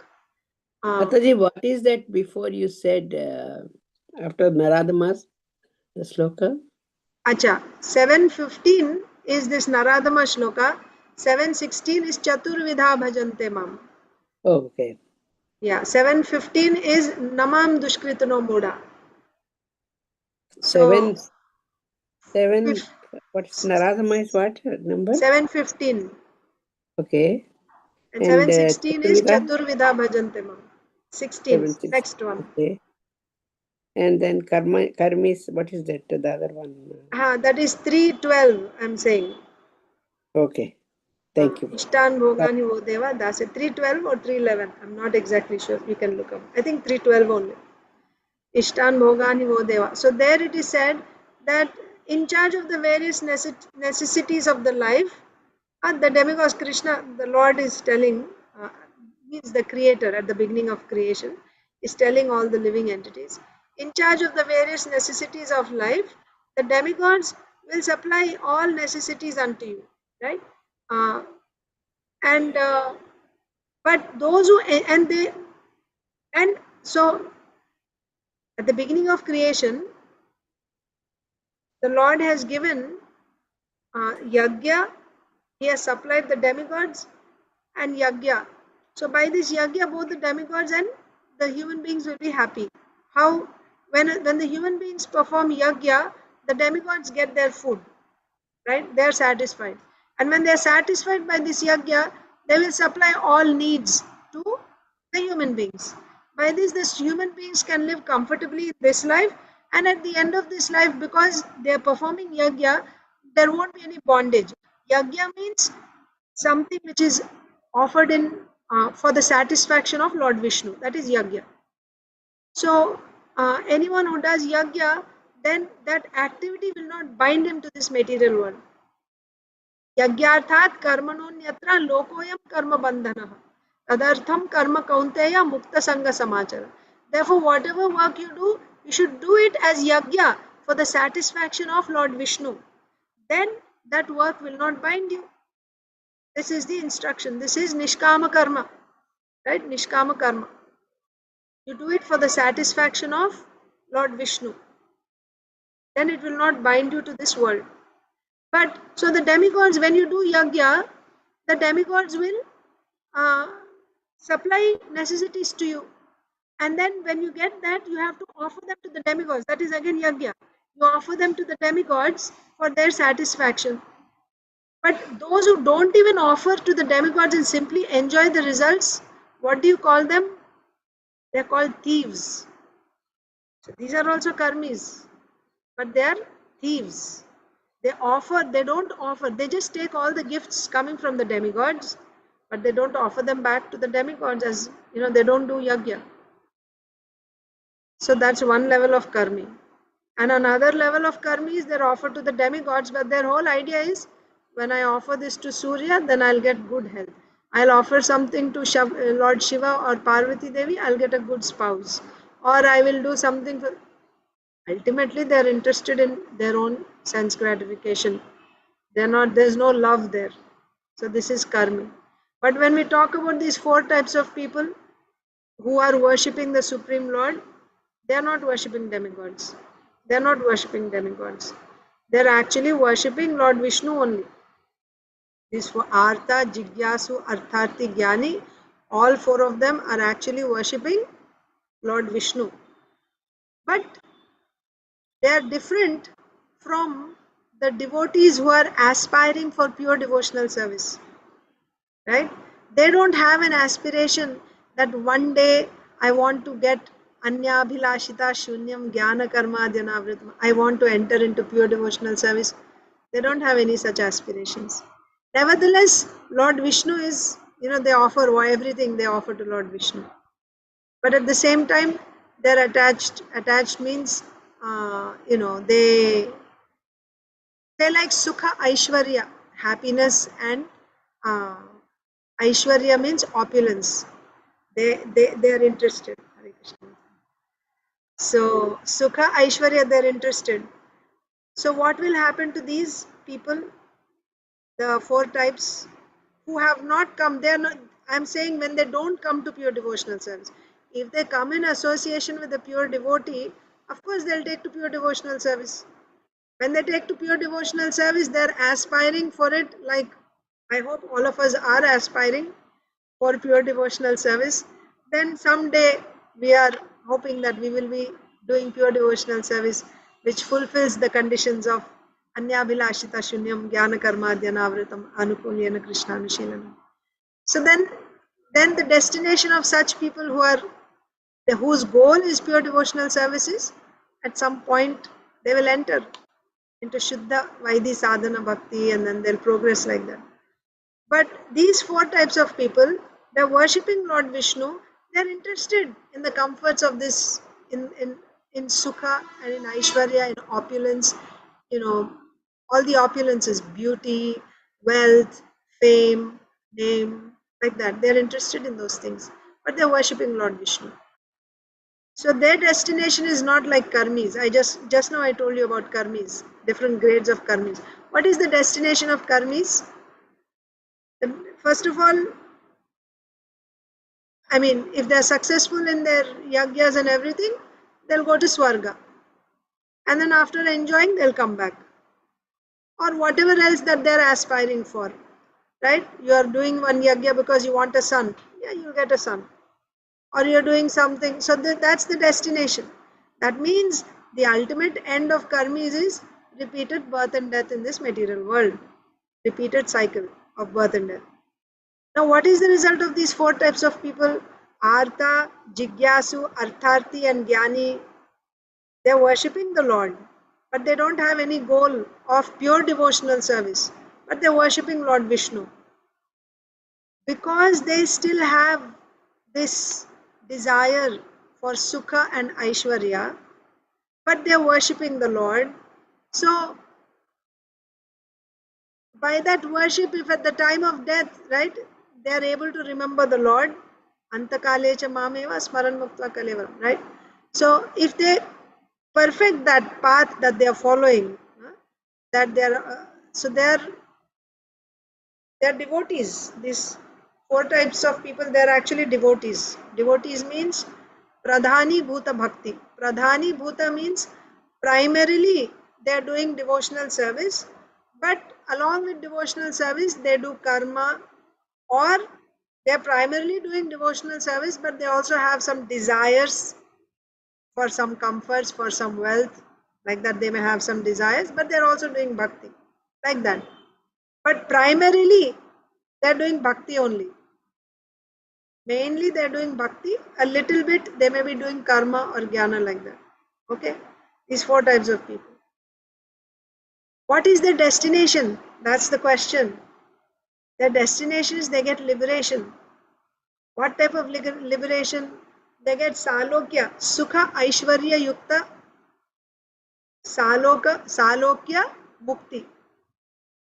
Mataji, what is that before you said after Naradamas, the sloka? Acha, 7:15 is this Naradama shloka. 7:16 is Chaturvidha Bhajante Mam. Oh, okay. Yeah, 7:15 is Namam Dushkritano Muda. Seven. What's Naradama is what number? 7:15. Okay. And 7:16 is Chaturvidha? Chaturvidha Bhajante Mam. 16, next one. Okay. And then karmis, what is that? The other one? That is 3:12, I'm saying. Okay. Thank you. Ishtan Bhogani Vodeva, Dasi. 3:12 or 3:11. I'm not exactly sure. You can look up. I think 3:12 only. Ishtan Bhogani Vodeva. So there it is said that in charge of the various necessities of the life, the demigod Krishna, the Lord is telling, means the creator at the beginning of creation, is telling all the living entities, in charge of the various necessities of life, the demigods will supply all necessities unto you, right? But those who, and so at the beginning of creation, the Lord has given yagya, he has supplied the demigods and yagya. So by this yagya, both the demigods and the human beings will be happy. How? When the human beings perform yagya, the demigods get their food, right? They are satisfied. And when they are satisfied by this yagya, they will supply all needs to the human beings. By this, the human beings can live comfortably in this life, and at the end of this life, because they are performing yagya, there won't be any bondage. Yagya means something which is offered in for the satisfaction of Lord Vishnu. That is yagya. So anyone who does yagya, then that activity will not bind him to this material world. Yagyarthat karmanonyatra lokoyam karma bandhanah. Tadartham karma kaunteya mukta sanga samachara. Therefore, whatever work you do, you should do it as yagya for the satisfaction of Lord Vishnu. Then that work will not bind you. This is the instruction. This is nishkama karma, right? Nishkama karma. You do it for the satisfaction of Lord Vishnu. Then it will not bind you to this world. But so the demigods, when you do yagya, the demigods will supply necessities to you. And then when you get that, you have to offer them to the demigods. That is again yagya. You offer them to the demigods for their satisfaction. But those who don't even offer to the demigods and simply enjoy the results, what do you call them? They're called thieves. So these are also karmis, but they're thieves. They don't offer, they just take all the gifts coming from the demigods, but they don't offer them back to the demigods, as they don't do yagya. So that's one level of karmi. And another level of karmi is they're offered to the demigods, but their whole idea is, when I offer this to Surya, then I'll get good health. I'll offer something to Lord Shiva or Parvati Devi, I'll get a good spouse. Or I will do something for... Ultimately, they're interested in their own sense gratification. There's no love there. So this is karmi. But when we talk about these 4 types of people who are worshipping the Supreme Lord, they are not worshipping demigods. They are not worshipping demigods. They are actually worshipping Lord Vishnu only. These 4, Artha, Jigyasu, Artharthi, Jnani, all 4 of them are actually worshipping Lord Vishnu. But they are different from the devotees who are aspiring for pure devotional service. Right? They don't have an aspiration that one day I want to get Anyabhilashita Shunyam Jnana Karma Dhyanavritam. I want to enter into pure devotional service. They don't have any such aspirations. Nevertheless, Lord Vishnu is, they offer everything they offer to Lord Vishnu. But at the same time, they're attached. Attached means, they like Sukha Aishwarya, happiness, and Aishwarya means opulence. They are interested. So Sukha, Aishwarya, they're interested. So what will happen to these people? The 4 types. who have not come, they are not, I'm saying when they don't come to pure devotional service. If they come in association with a pure devotee, of course they'll take to pure devotional service. When they take to pure devotional service, they're aspiring for it, like I hope all of us are aspiring for pure devotional service. Then someday we are hoping that we will be doing pure devotional service which fulfills the conditions of Anyabhilashita Shunyam Jnana Karma Dhyanavritam Anukulyana Krishna Anushilanam. So then the destination of such people whose goal is pure devotional services, at some point they will enter into Shuddha Vaidhi Sadhana Bhakti, and then they'll progress like that. But these four types of people, they're worshipping Lord Vishnu, they're interested in the comforts of this, in Sukha and in Aishwarya, in opulence, all the opulences, beauty, wealth, fame, name, like that. They're interested in those things, but they're worshipping Lord Vishnu. So their destination is not like karmis. Just now I told you about karmis, different grades of karmis. What is the destination of karmis? First of all, I mean, if they're successful in their yagyas and everything, they'll go to Swarga. And then after enjoying, they'll come back. Or whatever else that they're aspiring for. Right? You are doing one yagya because you want a son. Yeah, you'll get a son. Or you're doing something. So that's the destination. That means the ultimate end of karmis is repeated birth and death in this material world. Repeated cycle of birth and death. Now, what is the result of these four types of people? Artha, Jigyasu, Artharthi, and Jnani. They're worshipping the Lord, but they don't have any goal of pure devotional service. But they're worshipping Lord Vishnu. Because they still have this desire for Sukha and Aishwarya, but they're worshipping the Lord. So, by that worship, if at the time of death, right, they are able to remember the Lord, Antakalecha mameva smaran muktva kalevaram, right? So if they perfect that path that they are following, that they are, so they're devotees. These four types of people, they're actually devotees. Devotees means Pradhani Bhuta Bhakti. Pradhani Bhuta means primarily they're doing devotional service, but along with devotional service, they do karma, or they're primarily doing devotional service, but they also have some desires for some comforts, for some wealth, like that they may have some desires, but they're also doing bhakti, like that. But primarily, they're doing bhakti only. Mainly they're doing bhakti, a little bit they may be doing karma or jnana, like that. Okay? These four types of people. What is their destination? That's the question. Their destination is they get liberation. What type of liberation? They get salokya, sukha aishwarya yukta, salokya mukti.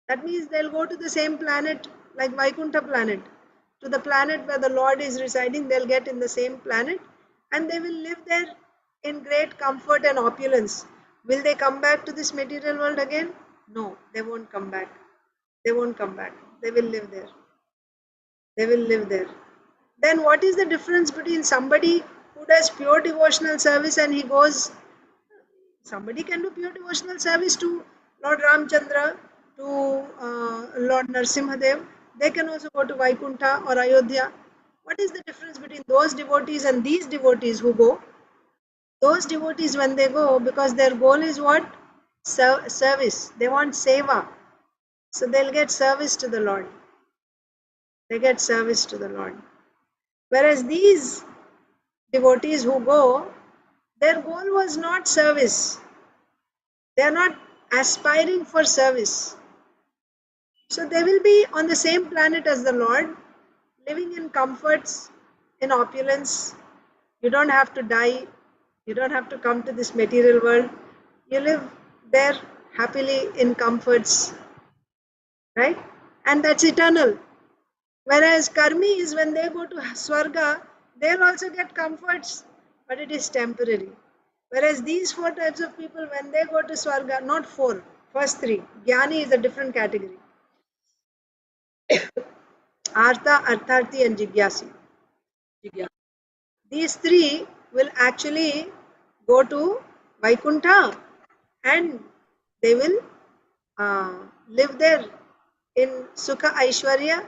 That means they'll go to the same planet, like Vaikuntha planet. To the planet where the Lord is residing, they'll get in the same planet, and they will live there in great comfort and opulence. Will they come back to this material world again? No, they won't come back. They won't come back. They will live there. They will live there. Then what is the difference between somebody who does pure devotional service and he goes, somebody can do pure devotional service to Lord Ramchandra, to Lord Narsimhadev. They can also go to Vaikuntha or Ayodhya. What is the difference between those devotees and these devotees who go? Those devotees, when they go, because their goal is what? Service. They want seva. So they'll get service to the Lord. They get service to the Lord. Whereas these devotees who go, their goal was not service. They are not aspiring for service. So they will be on the same planet as the Lord, living in comforts, in opulence. You don't have to die. You don't have to come to this material world. You live there happily in comforts, right? And that's eternal. Whereas karmi is when they go to Swarga, they'll also get comforts, but it is temporary. Whereas these four types of people, when they go to Swarga, not four, first three, Jnani is a different category. Artha, Artharthi and Jigyasi. These three will actually go to Vaikuntha and they will live there in Sukha Aishwarya,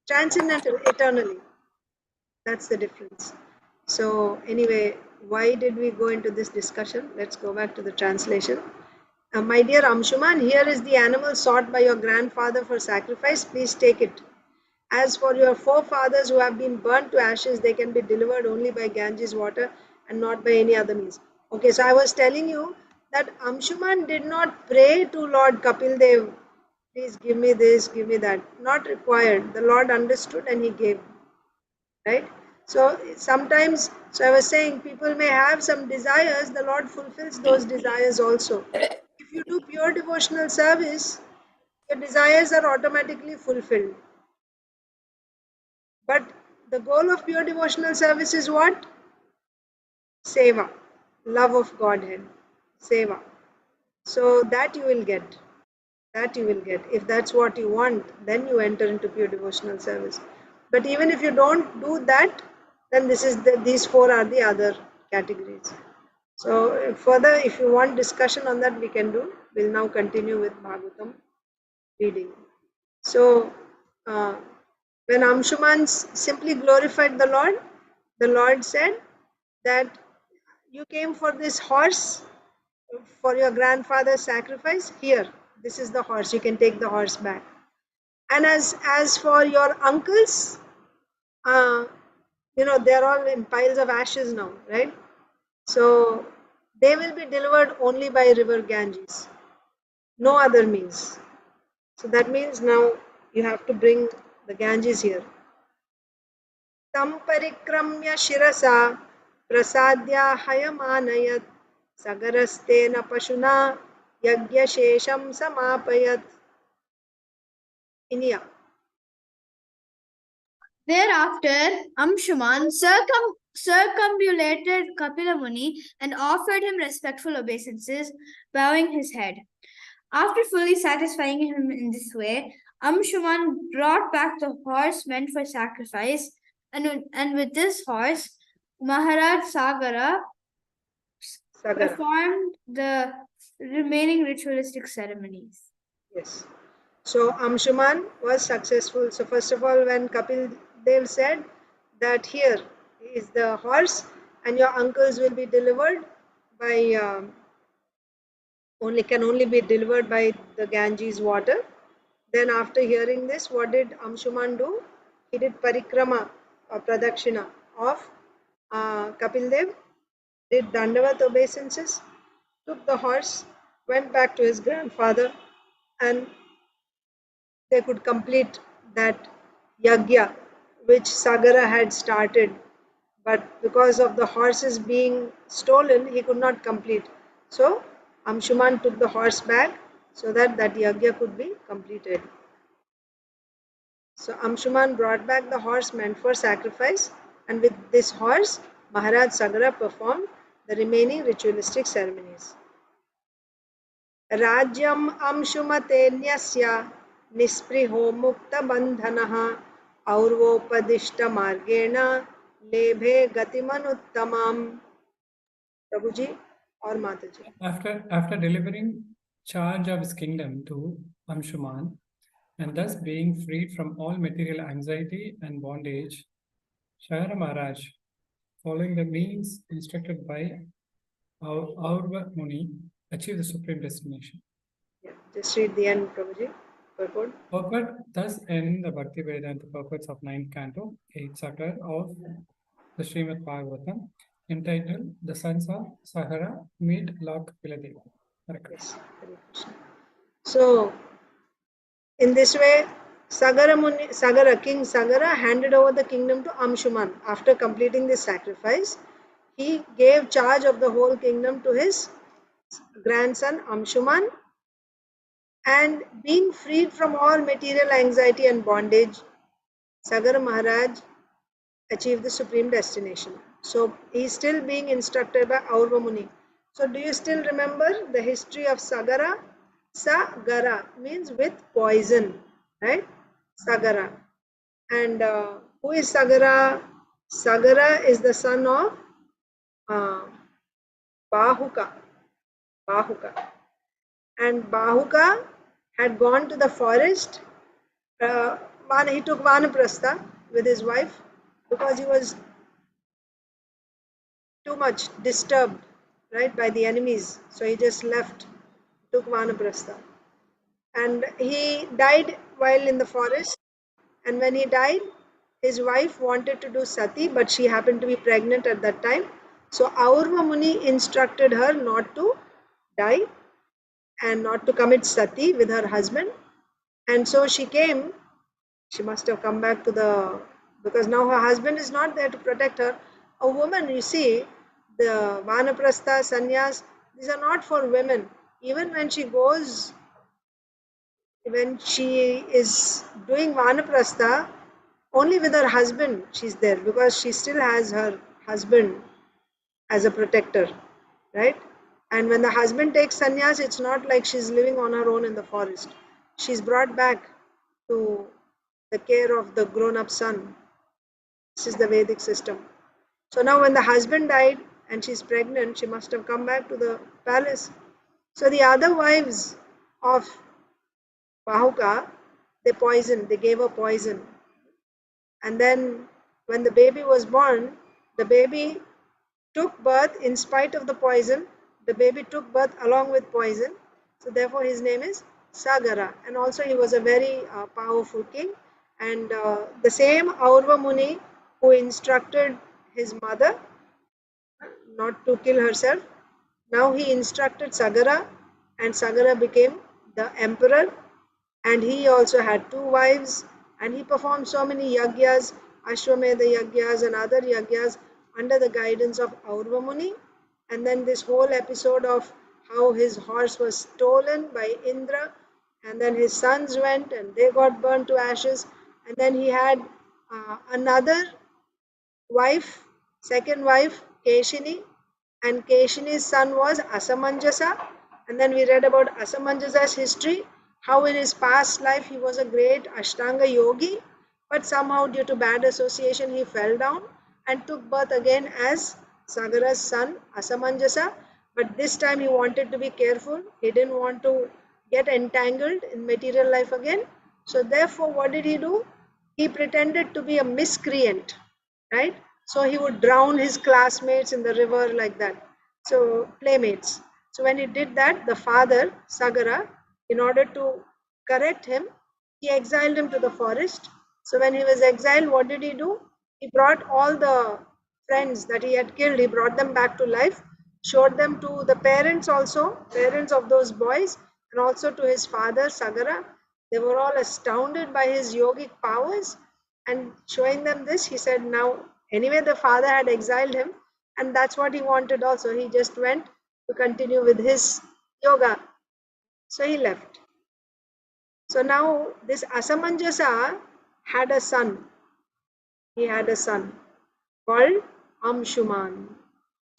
transcendental, eternally. That's the difference. So anyway, why did we go into this discussion? Let's go back to the translation. My dear Amshuman, here is the animal sought by your grandfather for sacrifice. Please take it. As for your forefathers who have been burnt to ashes, they can be delivered only by Ganges water and not by any other means. Okay, so I was telling you that Amshuman did not pray to Lord Kapil Dev, please give me this, give me that. Not required. The Lord understood and he gave. Right? So sometimes, so I was saying, people may have some desires, the Lord fulfills those desires also. If you do pure devotional service, your desires are automatically fulfilled. But the goal of pure devotional service is what? Seva, love of Godhead, seva. So that you will get. That you will get. If that's what you want, then you enter into pure devotional service. But even if you don't do that, then these four are the other categories. So further, if you want discussion on that, we can do. We'll now continue with Bhagavatam reading. So when Amshuman simply glorified the Lord said that you came for this horse for your grandfather's sacrifice. Here, this is the horse. You can take the horse back. And as for your uncles, they're all in piles of ashes now, right? So they will be delivered only by river Ganges, no other means. So that means now you have to bring the Ganges here. Tam parikramya shirasa prasadya hayamanayat sagarastena pashuna yagya shesham samapayat. Inya. Thereafter, Amshuman circumambulated Kapila Muni and offered him respectful obeisances, bowing his head. After fully satisfying him in this way, Amshuman brought back the horse meant for sacrifice, and with this horse, Maharaj Sagara performed the remaining ritualistic ceremonies. Yes. So Amshuman was successful. So first of all, when Kapil Dev said that here is the horse and your uncles will be delivered by can only be delivered by the Ganges water. Then after hearing this, what did Amshuman do? He did parikrama or pradakshina of Kapil Dev, did Dandavat obeisances, took the horse, went back to his grandfather, and they could complete that yagya which Sagara had started, but because of the horses being stolen, he could not complete. So Amshuman took the horse back so that yagya could be completed. So Amshuman brought back the horse meant for sacrifice, and with this horse, Maharaj Sagara performed the remaining ritualistic ceremonies. Rajyam Amshumatenyasya Nispriho Mukta Bandhanaha Aurvopadishta Margena Lebhe Gatimanuttamam. Prabhuji or Mataji. After delivering charge of his kingdom to Amshuman, and thus being freed from all material anxiety and bondage, Shayara Maharaj, following the means instructed by Aurva Muni, achieved the supreme destination. Yeah, just read the end, Prabhuji. Purport. Purport thus end the Bhakti Vedanta purports of 9th canto, 8th chapter of the Srimad Bhagavatam, entitled The Sons of Sahara Meet Lord Kapila Deva. Yes. So, in this way, King Sagara handed over the kingdom to Amshuman. After completing this sacrifice, he gave charge of the whole kingdom to his grandson Amshuman, and being freed from all material anxiety and bondage, Sagara Maharaj achieved the supreme destination. So he is still being instructed by Aurva Muni. So do you still remember the history of Sagara? Sagara means with poison, right? Sagara. And who is Sagara? Sagara is the son of Bahuka. And Bahuka had gone to the forest. He took Vanaprastha with his wife because he was too much disturbed, right, by the enemies. So he just left, took Vanaprastha. And he died while in the forest. And when he died, his wife wanted to do sati, but she happened to be pregnant at that time. So Aurva Muni instructed her not to die and not to commit sati with her husband. And so she must have come back to because now her husband is not there to protect her. A woman, you see, the Vanaprastha, Sannyas, these are not for women. Even when she is doing Vanaprastha, only with her husband she's there because she still has her husband as a protector, right? And when the husband takes sannyas, it's not like she's living on her own in the forest. She's brought back to the care of the grown-up son. This is the Vedic system. So now when the husband died and she's pregnant, she must have come back to the palace. So the other wives of Bahuka, they gave her poison. And then when the baby was born, the baby took birth in spite of the poison. The baby took birth along with poison. So therefore his name is Sagara. And also he was a very powerful king. And the same Aurva Muni who instructed his mother not to kill herself, now he instructed Sagara, and Sagara became the emperor. And he also had 2 wives, and he performed so many yagyas, Ashwamedha yagyas and other yagyas under the guidance of Aurva Muni. And then this whole episode of how his horse was stolen by Indra, and then his sons went and they got burnt to ashes. And then he had another wife, second wife, Keshini, and Keshini's son was Asamanjasa. And then we read about Asamanjasa's history, how in his past life he was a great Ashtanga yogi, but somehow due to bad association he fell down and took birth again as Sagara's son Asamanjasa. But this time he wanted to be careful. He didn't want to get entangled in material life again. So therefore what did he do? He pretended to be a miscreant, right? So he would drown his classmates in the river like that. So playmates. So when he did that, the father, Sagara, in order to correct him, he exiled him to the forest. So when he was exiled, what did he do? He brought all the friends that he had killed, he brought them back to life, showed them to the parents also, parents of those boys, and also to his father, Sagara. They were all astounded by his yogic powers. And showing them this, he said, now, anyway, the father had exiled him, and that's what he wanted also. He just went to continue with his yoga. So he left. So now this Asamanjasa had a son. He had a son called Amshuman.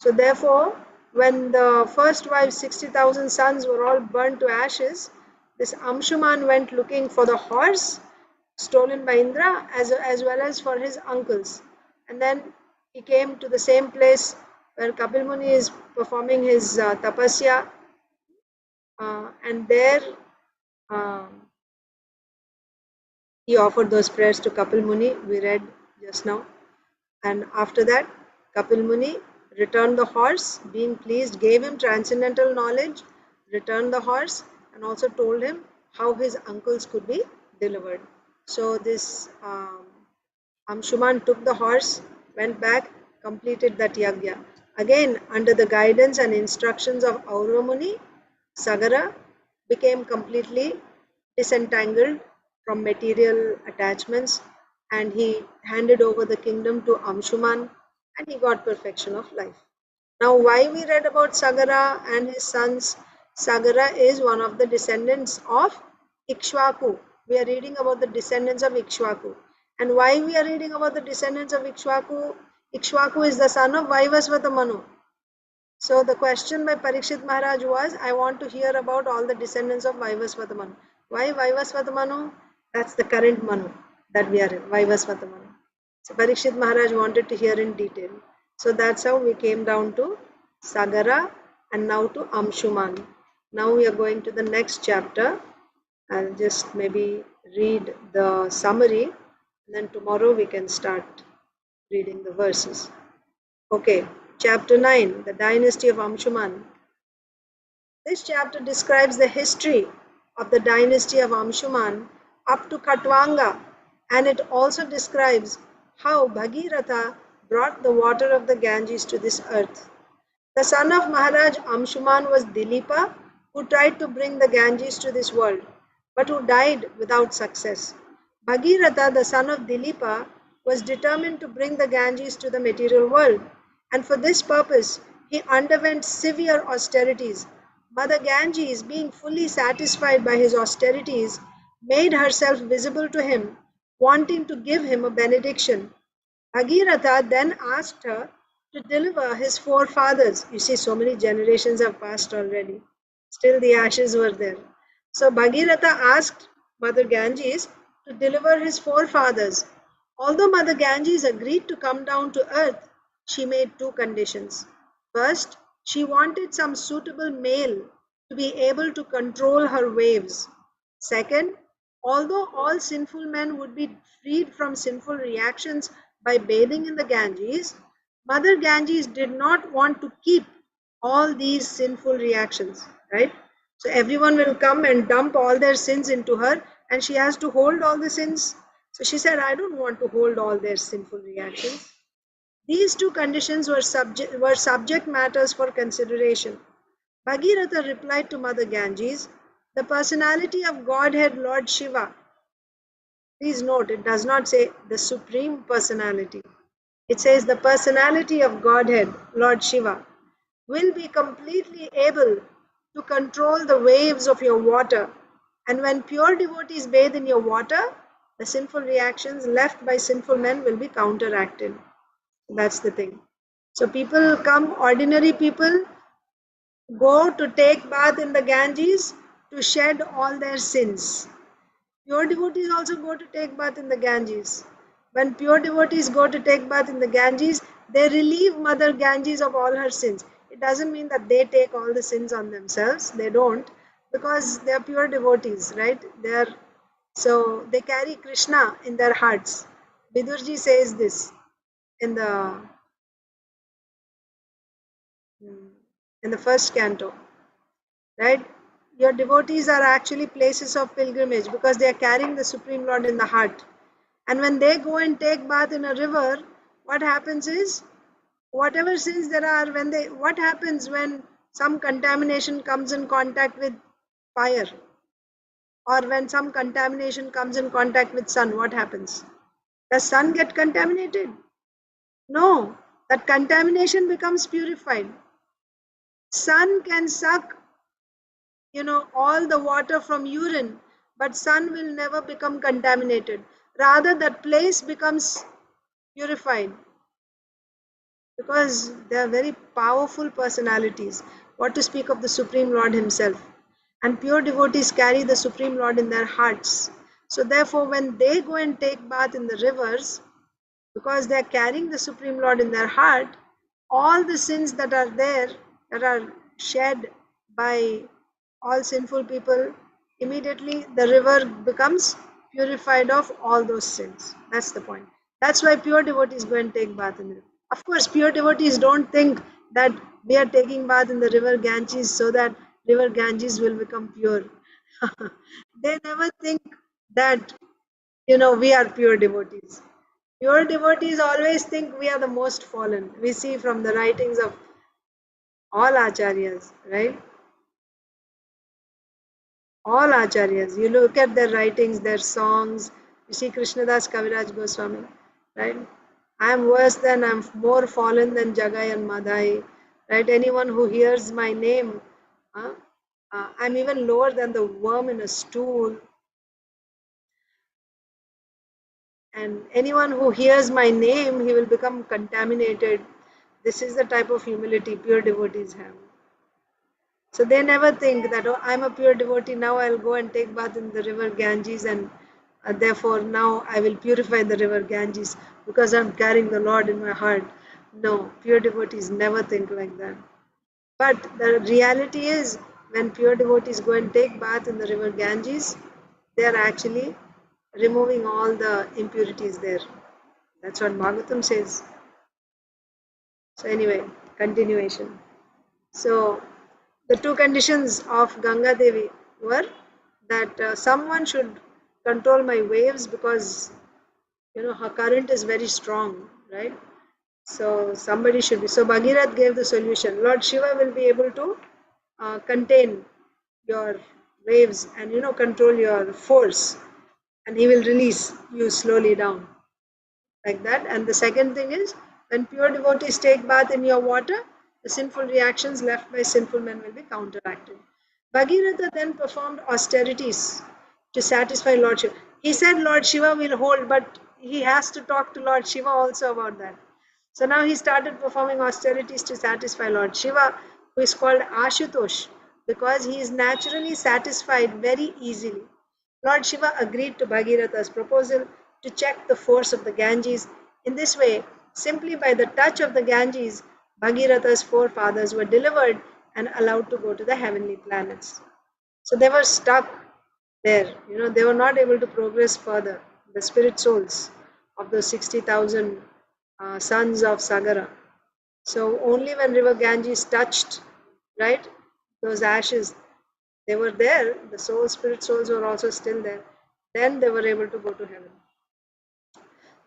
So therefore, when the first wife's 60,000 sons were all burnt to ashes, this Amshuman went looking for the horse stolen by Indra as well as for his uncles. And then he came to the same place where Kapil Muni is performing his tapasya, and there he offered those prayers to Kapil Muni, we read just now. And after that, Kapil Muni returned the horse, being pleased, gave him transcendental knowledge, returned the horse, and also told him how his uncles could be delivered. So this Amshuman took the horse, went back, completed that yagya. Again, under the guidance and instructions of Aurva Muni, Sagara became completely disentangled from material attachments, and he handed over the kingdom to Amshuman, and he got perfection of life. Now, why we read about Sagara and his sons? Sagara is one of the descendants of Ikshvaku. We are reading about the descendants of Ikshvaku. And why we are reading about the descendants of Ikshvaku? Ikshvaku is the son of Vaivasvata Manu. So the question by Parikshit Maharaj was, I want to hear about all the descendants of Vaivasvata Manu. Why Vaivasvata Manu? That's the current Manu that we are in, Vaivasvata Manu. So Parikshit Maharaj wanted to hear in detail. So that's how we came down to Sagara and now to Amshuman. Now we are going to the next chapter. I'll just maybe read the summary and then tomorrow we can start reading the verses. Okay, chapter 9, the dynasty of Amshuman. This chapter describes the history of the dynasty of Amshuman up to Katwanga, and it also describes how Bhagiratha brought the water of the Ganges to this earth. The son of Maharaj Amshuman was Dilipa, who tried to bring the Ganges to this world, but who died without success. Bhagiratha, the son of Dilipa, was determined to bring the Ganges to the material world, and for this purpose he underwent severe austerities. Mother Ganges, being fully satisfied by his austerities, made herself visible to him, wanting to give him a benediction. Bhagiratha then asked her to deliver his forefathers. You see, so many generations have passed already. Still the ashes were there. So Bhagiratha asked Mother Ganges to deliver his forefathers. Although Mother Ganges agreed to come down to earth, she made two conditions. First, she wanted some suitable male to be able to control her waves. Second, although all sinful men would be freed from sinful reactions by bathing in the Ganges, Mother Ganges did not want to keep all these sinful reactions, right? So everyone will come and dump all their sins into her and she has to hold all the sins. So she said, I don't want to hold all their sinful reactions. These two conditions were subject matters for consideration. Bhagiratha replied to Mother Ganges, the personality of Godhead Lord Shiva. Please note, it does not say the Supreme Personality. It says the personality of Godhead, Lord Shiva, will be completely able to control the waves of your water. And when pure devotees bathe in your water, the sinful reactions left by sinful men will be counteracted. That's the thing. So people come, ordinary people, go to take bath in the Ganges to shed all their sins. Pure devotees also go to take bath in the Ganges. When pure devotees go to take bath in the Ganges, they relieve Mother Ganges of all her sins. It doesn't mean that they take all the sins on themselves. They don't, because they are pure devotees, right? So they carry Krishna in their hearts. Vidurji says this in the first canto, right? Your devotees are actually places of pilgrimage because they are carrying the Supreme Lord in the heart. And when they go and take bath in a river, what happens is, whatever sins there are, what happens when some contamination comes in contact with fire? Or when some contamination comes in contact with sun, what happens? Does sun get contaminated? No, that contamination becomes purified. Sun can suck, all the water from urine, but sun will never become contaminated. Rather, that place becomes purified because they are very powerful personalities. What to speak of the Supreme Lord himself? And pure devotees carry the Supreme Lord in their hearts. So therefore, when they go and take bath in the rivers, because they are carrying the Supreme Lord in their heart, all the sins that are there, that are shed by all sinful people, immediately the river becomes purified of all those sins. That's the point. That's why pure devotees go and take bath in the river. Of course, pure devotees don't think that we are taking bath in the river Ganges so that river Ganges will become pure. They never think that, we are pure devotees. Pure devotees always think we are the most fallen. We see from the writings of all acharyas, right? All acharyas. You look at their writings, their songs. You see Krishnadas Kaviraj Goswami, right? I am more fallen than Jagai and Madhai, right? Anyone who hears my name, I'm even lower than the worm in a stool. And anyone who hears my name, he will become contaminated. This is the type of humility pure devotees have. So they never think that, oh, I'm a pure devotee, now I'll go and take bath in the river Ganges and therefore now I will purify the river Ganges because I'm carrying the Lord in my heart. No, pure devotees never think like that. But the reality is, when pure devotees go and take bath in the river Ganges, they are actually removing all the impurities there. That's what Bhagavatam says. So anyway, continuation. So the two conditions of Ganga Devi were that someone should control my waves because her current is very strong, right? So somebody should be. So Bhagirath gave the solution. Lord Shiva will be able to contain your waves and control your force, and he will release you slowly down like that. And the second thing is, when pure devotees take bath in your water, the sinful reactions left by sinful men will be counteracted. Bhagirath then performed austerities to satisfy Lord Shiva. He said Lord Shiva will hold, but he has to talk to Lord Shiva also about that. So now he started performing austerities to satisfy Lord Shiva, who is called Ashutosh, because he is naturally satisfied very easily. Lord Shiva agreed to Bhagiratha's proposal to check the force of the Ganges. In this way, simply by the touch of the Ganges, Bhagiratha's forefathers were delivered and allowed to go to the heavenly planets. So they were stuck there. They were not able to progress further. The spirit souls of those 60,000 sons of Sagara. So only when river Ganges touched, right, those ashes, they were there. The spirit souls were also still there. Then they were able to go to heaven.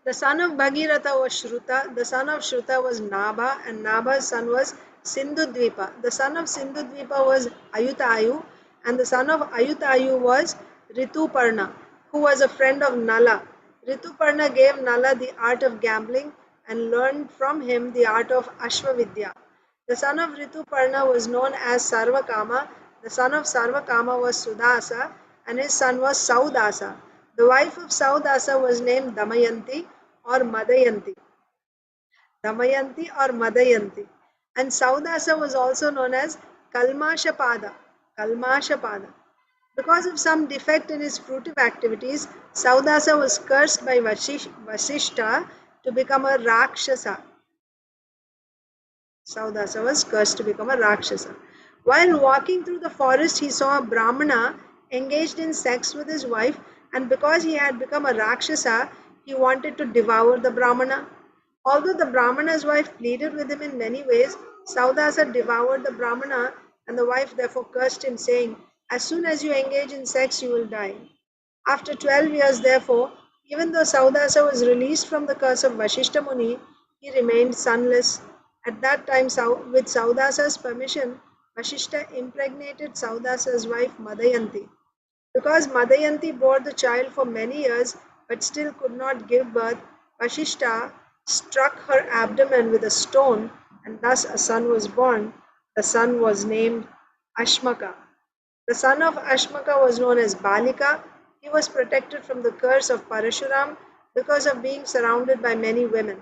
The son of Bhagiratha was Shruta, the son of Shruta was Nabha, and Nabha's son was Sindhudvipa. The son of Sindhudvipa was Ayutayu, and the son of Ayutayu was Rituparna, who was a friend of Nala. Rituparna gave Nala the art of gambling and learned from him the art of Ashvavidya. The son of Rituparna was known as Sarvakama, the son of Sarvakama was Sudasa, and his son was Saudasa. The wife of Saudasa was named Damayanti or Madayanti. Damayanti or Madayanti. And Saudasa was also known as Kalmashapada. Kalmashapada. Because of some defect in his fruitive activities, Saudasa was cursed by Vasishta to become a Rakshasa. Saudasa was cursed to become a Rakshasa. While walking through the forest, he saw a Brahmana engaged in sex with his wife, and because he had become a Rakshasa, he wanted to devour the Brahmana. Although the Brahmana's wife pleaded with him in many ways, Saudasa devoured the Brahmana, and the wife therefore cursed him, saying, "As soon as you engage in sex, you will die." After 12 years, therefore, even though Saudasa was released from the curse of Vashishta Muni, he remained sonless. At that time, with Saudasa's permission, Vashishta impregnated Saudasa's wife Madayanti. Because Madayanti bore the child for many years but still could not give birth, Vashishta struck her abdomen with a stone, and thus a son was born. The son was named Ashmaka. The son of Ashmaka was known as Balika. He was protected from the curse of Parashuram because of being surrounded by many women,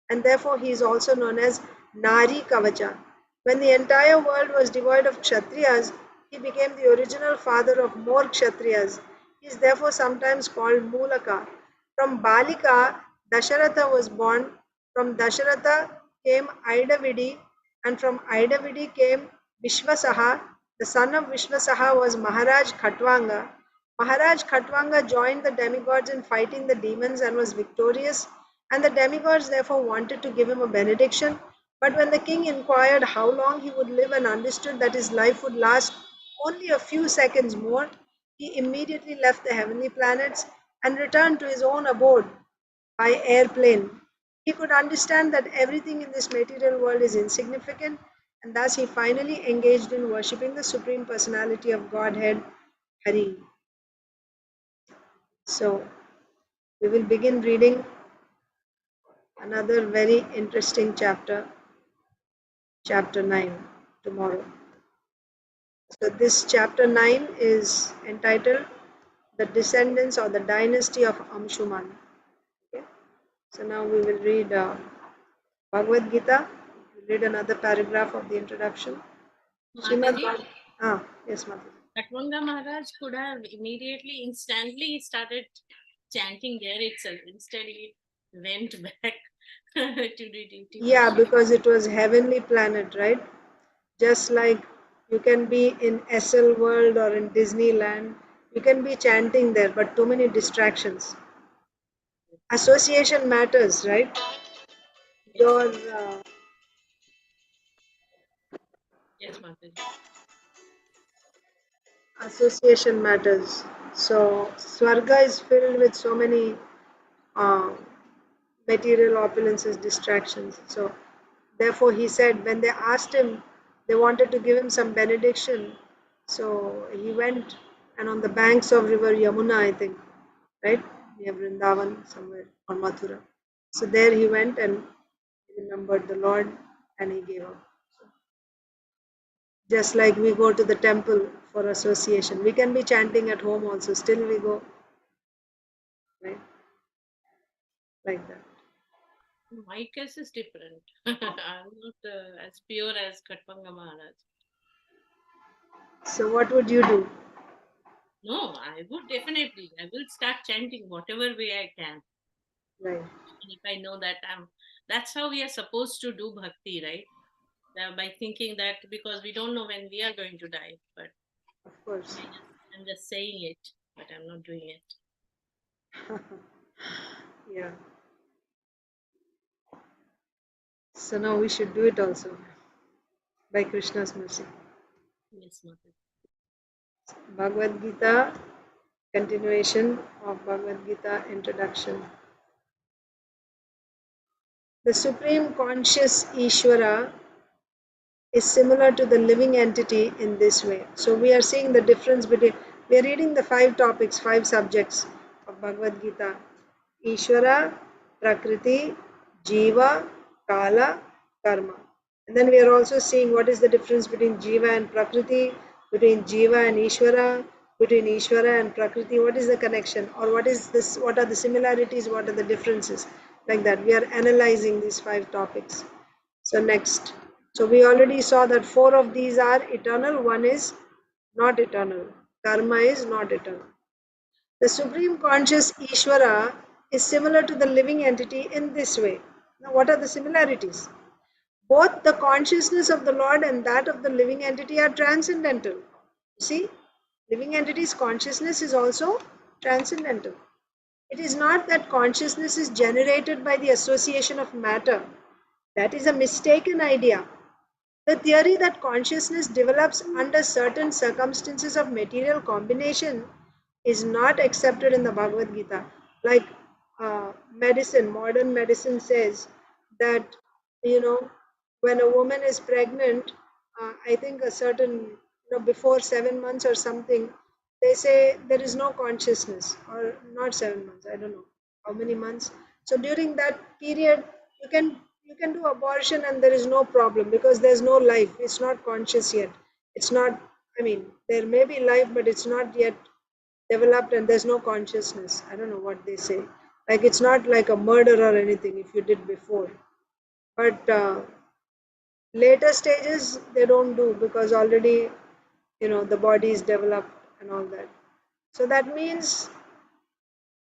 and therefore he is also known as Nari Kavacha. When the entire world was devoid of Kshatriyas, he became the original father of more Kshatriyas. He is therefore sometimes called Mulaka. From Balika, Dasharatha was born. From Dasharatha came Aidavidi, and from Aidavidi came Vishwasaha. The son of Vishwasaha was Maharaj Khatwanga. Maharaj Khatwanga joined the demigods in fighting the demons and was victorious, and the demigods therefore wanted to give him a benediction. But when the king inquired how long he would live and understood that his life would last only a few seconds more, he immediately left the heavenly planets and returned to his own abode by airplane. He could understand that everything in this material world is insignificant, and thus he finally engaged in worshipping the Supreme Personality of Godhead, Hari. So, we will begin reading another very interesting chapter, chapter 9, tomorrow. So, this chapter 9 is entitled The Descendants or the Dynasty of Amshuman. Okay? So, now we will read Bhagavad Gita. We'll read another paragraph of the introduction. Srimad Bhagavatam. Yes, Mataji. Khatwanga Maharaj could have immediately, instantly started chanting there itself. Instead, he went back to the duty. Yeah, because it was heavenly planet, right? Just like you can be in SL World or in Disneyland, you can be chanting there, but too many distractions. Association matters, right? Your Yes, Mataji. association matters. So Swarga is filled with so many uh, material opulences, distractions. So therefore he said, when they asked him, they wanted to give him some benediction. So he went, and on the banks of river Yamuna, I think, right, near Vrindavan somewhere, or Mathura. So there he went and remembered the Lord, and he gave up. Just like we go to the temple for association, we can be chanting at home also, still we go, right, like that. My case is different. I'm not as pure as Katpanga Maharaj. So what would you do? No, I would definitely. I will start chanting whatever way I can. Right. And if I know that that's how we are supposed to do bhakti, right? By thinking that, because we don't know when we are going to die, but of course, I'm just saying it, but I'm not doing it. Yeah. So now we should do it also, by Krishna's mercy. Yes, Mother. Bhagavad Gita, continuation of Bhagavad Gita introduction. The Supreme Conscious Ishvara is similar to the living entity in this way. So we are seeing the difference between, we are reading the 5 topics, 5 subjects of Bhagavad Gita. Ishvara, Prakriti, Jiva, Kala, Karma. And then we are also seeing what is the difference between Jiva and Prakriti, between Jiva and Ishvara, between Ishvara and Prakriti. What is the connection, or what is this? What are the similarities? What are the differences? Like that, we are analyzing these 5 topics. So next, so we already saw that 4 of these are eternal, 1 is not eternal. Karma is not eternal. The Supreme Conscious Ishvara is similar to the living entity in this way. Now, what are the similarities? Both the consciousness of the Lord and that of the living entity are transcendental. See, living entity's consciousness is also transcendental. It is not that consciousness is generated by the association of matter. That is a mistaken idea. The theory that consciousness develops under certain circumstances of material combination is not accepted in the Bhagavad Gita. Like medicine, modern medicine says that, when a woman is pregnant, I think a certain, before 7 months or something, they say there is no consciousness, or not 7 months, I don't know how many months. So during that period, you can do abortion and there is no problem, because there's no life, it's not conscious yet. It's not, there may be life, but it's not yet developed, and there's no consciousness. I don't know what they say. Like, it's not like a murder or anything if you did before. But later stages, they don't do, because already, the body is developed and all that. So that means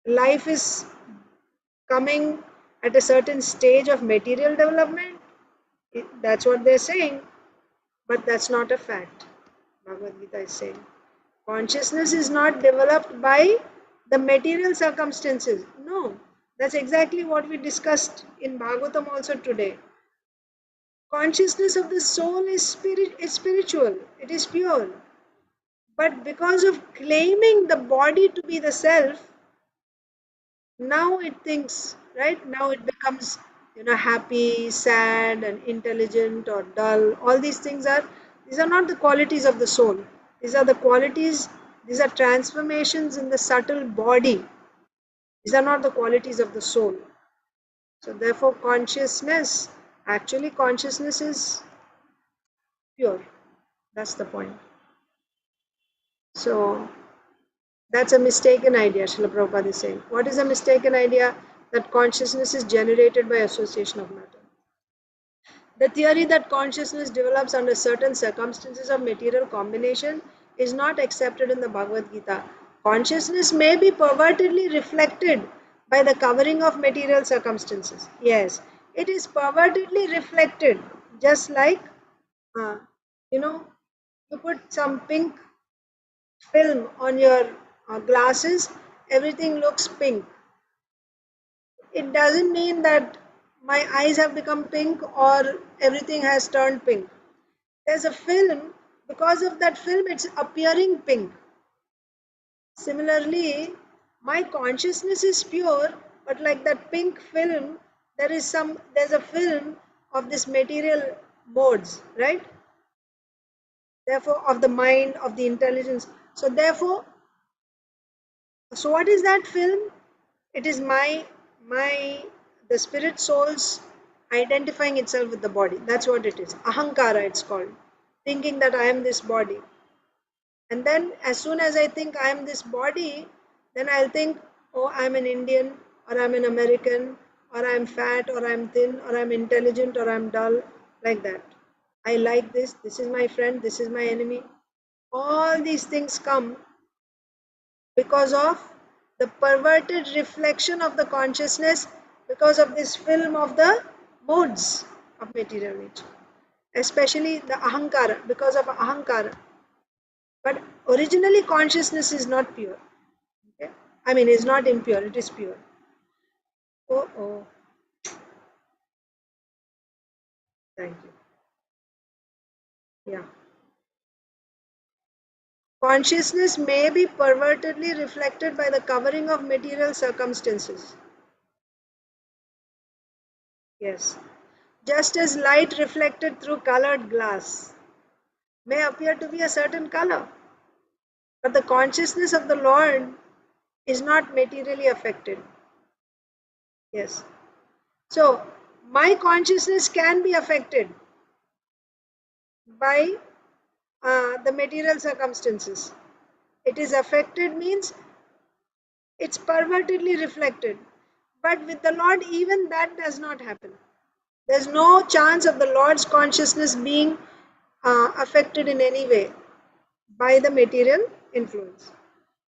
life is coming at a certain stage of material development. That's what they're saying, but that's not a fact. Bhagavad Gita is saying consciousness is not developed by the material circumstances. No, that's exactly what we discussed in Bhagavatam also today. Consciousness of the soul is spiritual, it is pure. But because of claiming the body to be the self, now it thinks, right? Now it becomes, happy, sad, and intelligent or dull. All these things these are not the qualities of the soul. These are the qualities, these are transformations in the subtle body. These are not the qualities of the soul. So therefore consciousness is pure. That's the point. So that's a mistaken idea, Srila Prabhupada is saying. What is a mistaken idea? That consciousness is generated by association of matter. The theory that consciousness develops under certain circumstances of material combination is not accepted in the Bhagavad Gita. Consciousness may be pervertedly reflected by the covering of material circumstances. Yes, it is pervertedly reflected, just like, you know, you put some pink film on your glasses, everything looks pink. It doesn't mean that my eyes have become pink or everything has turned pink. There's a film, because of that film, it's appearing pink. Similarly, my consciousness is pure, but like that pink film, there's a film of this material modes, right? Therefore, of the mind, of the intelligence. So therefore, so what is that film? It is the spirit soul's identifying itself with the body. That's what it is. Ahankara, it's called. Thinking that I am this body. And then as soon as I think I am this body, then I'll think, oh, I'm an Indian, or I'm an American, or I'm fat, or I'm thin, or I'm intelligent, or I'm dull, like that. I like this is my friend, this is my enemy. All these things come because of the perverted reflection of the consciousness, because of this film of the modes of material nature, especially the ahankara, because of ahankara. But originally consciousness is not pure. Okay? I mean, it's not impure, it is pure. Oh, thank you. Yeah. Consciousness may be pervertedly reflected by the covering of material circumstances. Yes. Just as light reflected through colored glass may appear to be a certain color, but the consciousness of the Lord is not materially affected. Yes. So, my consciousness can be affected by the material circumstances. It is affected means it's pervertedly reflected. But with the Lord, even that does not happen. There's no chance of the Lord's consciousness being affected in any way by the material influence.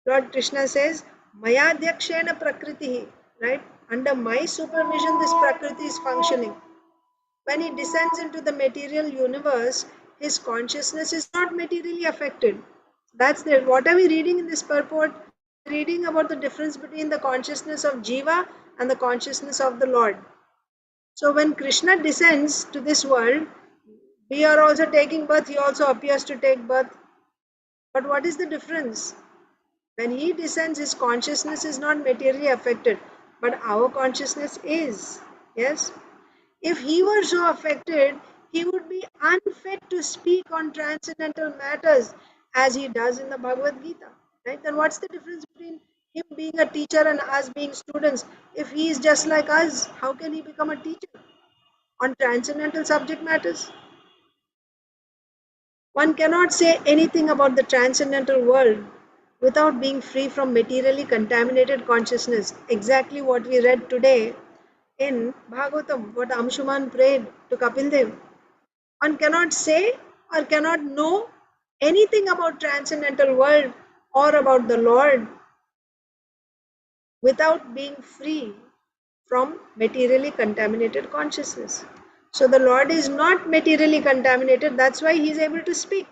Lord Krishna says, Maya Dyakshena Prakriti, right? Under my supervision, this Prakriti is functioning. When he descends into the material universe, his consciousness is not materially affected. That's there. What are we reading in this purport? We're reading about the difference between the consciousness of Jiva and the consciousness of the Lord. So when Krishna descends to this world, we are also taking birth, he also appears to take birth. But what is the difference? When he descends, his consciousness is not materially affected, but our consciousness is. Yes? If he were so affected, he would be unfit to speak on transcendental matters as he does in the Bhagavad Gita. Right? Then what's the difference between him being a teacher and us being students? If he is just like us, how can he become a teacher on transcendental subject matters? One cannot say anything about the transcendental world without being free from materially contaminated consciousness. Exactly what we read today in Bhagavatam, what Amshuman prayed to Kapil Dev. One cannot say or cannot know anything about transcendental world or about the Lord without being free from materially contaminated consciousness. So the Lord is not materially contaminated, that's why he is able to speak.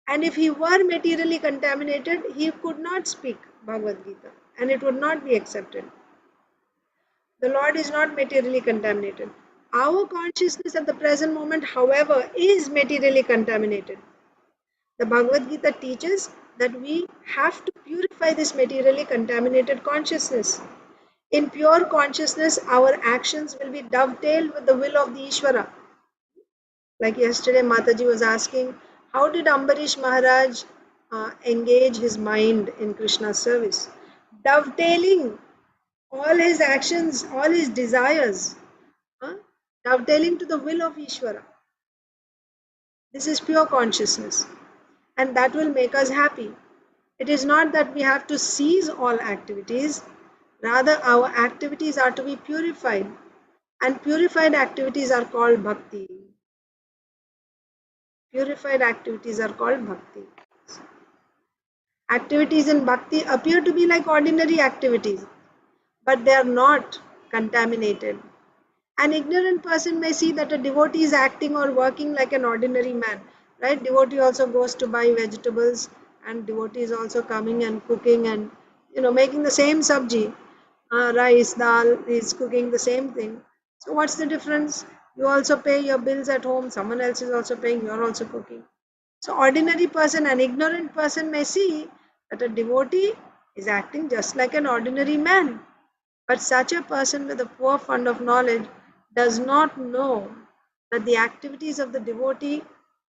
And if he were materially contaminated, he could not speak Bhagavad Gita and it would not be accepted. The Lord is not materially contaminated. Our consciousness at the present moment, however, is materially contaminated. The Bhagavad Gita teaches that we have to purify this materially contaminated consciousness. In pure consciousness, our actions will be dovetailed with the will of the Ishvara. Like yesterday, Mataji was asking, how did Ambarish Maharaj engage his mind in Krishna's service? Dovetailing all his actions, all his desires, dovetailing to the will of Ishvara. This is pure consciousness, and that will make us happy. It is not that we have to cease all activities, rather, our activities are to be purified, and purified activities are called bhakti. Purified activities are called bhakti. Activities in bhakti appear to be like ordinary activities, but they are not contaminated. An ignorant person may see that a devotee is acting or working like an ordinary man, right? Devotee also goes to buy vegetables, and devotee is also coming and cooking and making the same sabji, rice, dal, is cooking the same thing. So what's the difference? You also pay your bills at home, someone else is also paying, you're also cooking. So ordinary person, an ignorant person may see that a devotee is acting just like an ordinary man. But such a person with a poor fund of knowledge does not know that the activities of the devotee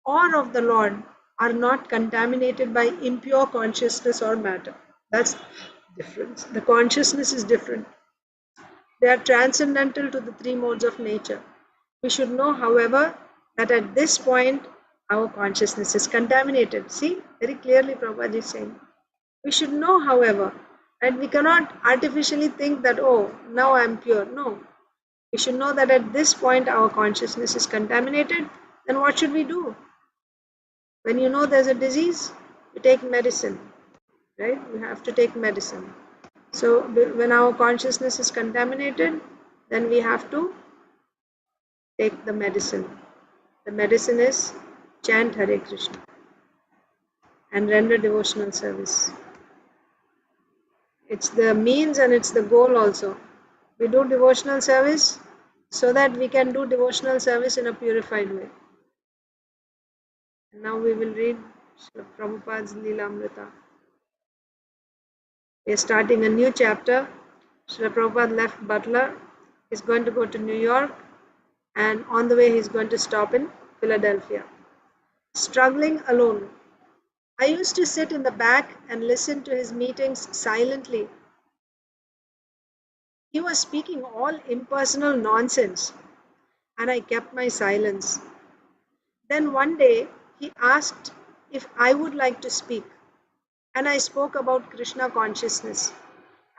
or of the Lord are not contaminated by impure consciousness or matter. That's the difference. The consciousness is different. They are transcendental to the three modes of nature. We should know, however, that at this point our consciousness is contaminated. See, very clearly Prabhupada is saying. We should know, however, and we cannot artificially think that, oh, now I am pure. No. We should know that at this point our consciousness is contaminated. Then what should we do? When you know there's a disease, you take medicine, right? You have to take medicine. So when our consciousness is contaminated, then we have to take the medicine. The medicine is chant Hare Krishna and render devotional service. It's the means and it's the goal also. We do devotional service so that we can do devotional service in a purified way. Now we will read Srila Prabhupada's Leelamrita. We are starting a new chapter. Srila Prabhupada left Butler. He's going to go to New York, and on the way he's going to stop in Philadelphia. Struggling alone. I used to sit in the back and listen to his meetings silently. He was speaking all impersonal nonsense, and I kept my silence. Then one day he asked if I would like to speak, and I spoke about Krishna consciousness.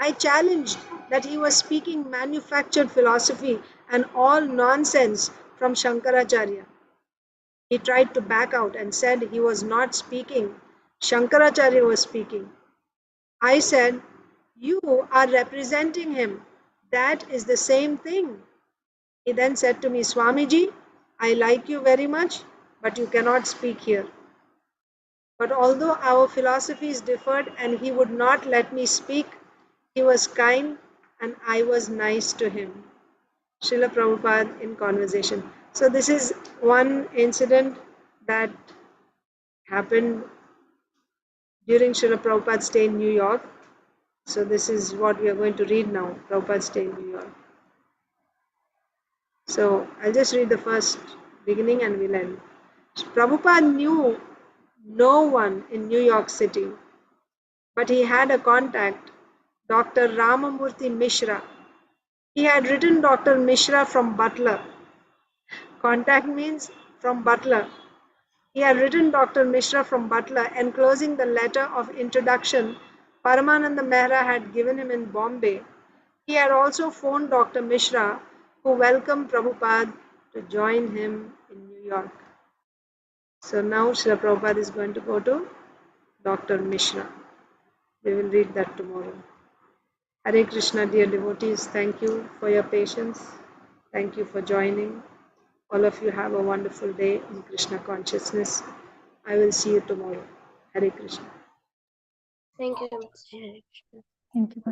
I challenged that he was speaking manufactured philosophy and all nonsense from Shankaracharya. He tried to back out and said he was not speaking. Shankaracharya was speaking. I said, you are representing him. That is the same thing. He then said to me, Swamiji, I like you very much, but you cannot speak here. But although our philosophies differed and he would not let me speak, he was kind and I was nice to him. Srila Prabhupada in conversation. So this is one incident that happened during Srila Prabhupada's stay in New York. So this is what we are going to read now, Prabhupada's stay in New York. So I'll just read the first beginning and we'll end. Prabhupada knew no one in New York City, but he had a contact, Dr. Ramamurthy Mishra. He had written Dr. Mishra from Butler. Contact means from Butler. He had written Dr. Mishra from Butler, enclosing the letter of introduction Paramananda Mehra had given him in Bombay. He had also phoned Dr. Mishra, who welcomed Prabhupada to join him in New York. So now Srila Prabhupada is going to go to Dr. Mishra. We will read that tomorrow. Hare Krishna, dear devotees, thank you for your patience. Thank you for joining. All of you have a wonderful day in Krishna consciousness. I will see you tomorrow. Hare Krishna. Thank you. Hare Krishna. Thank you.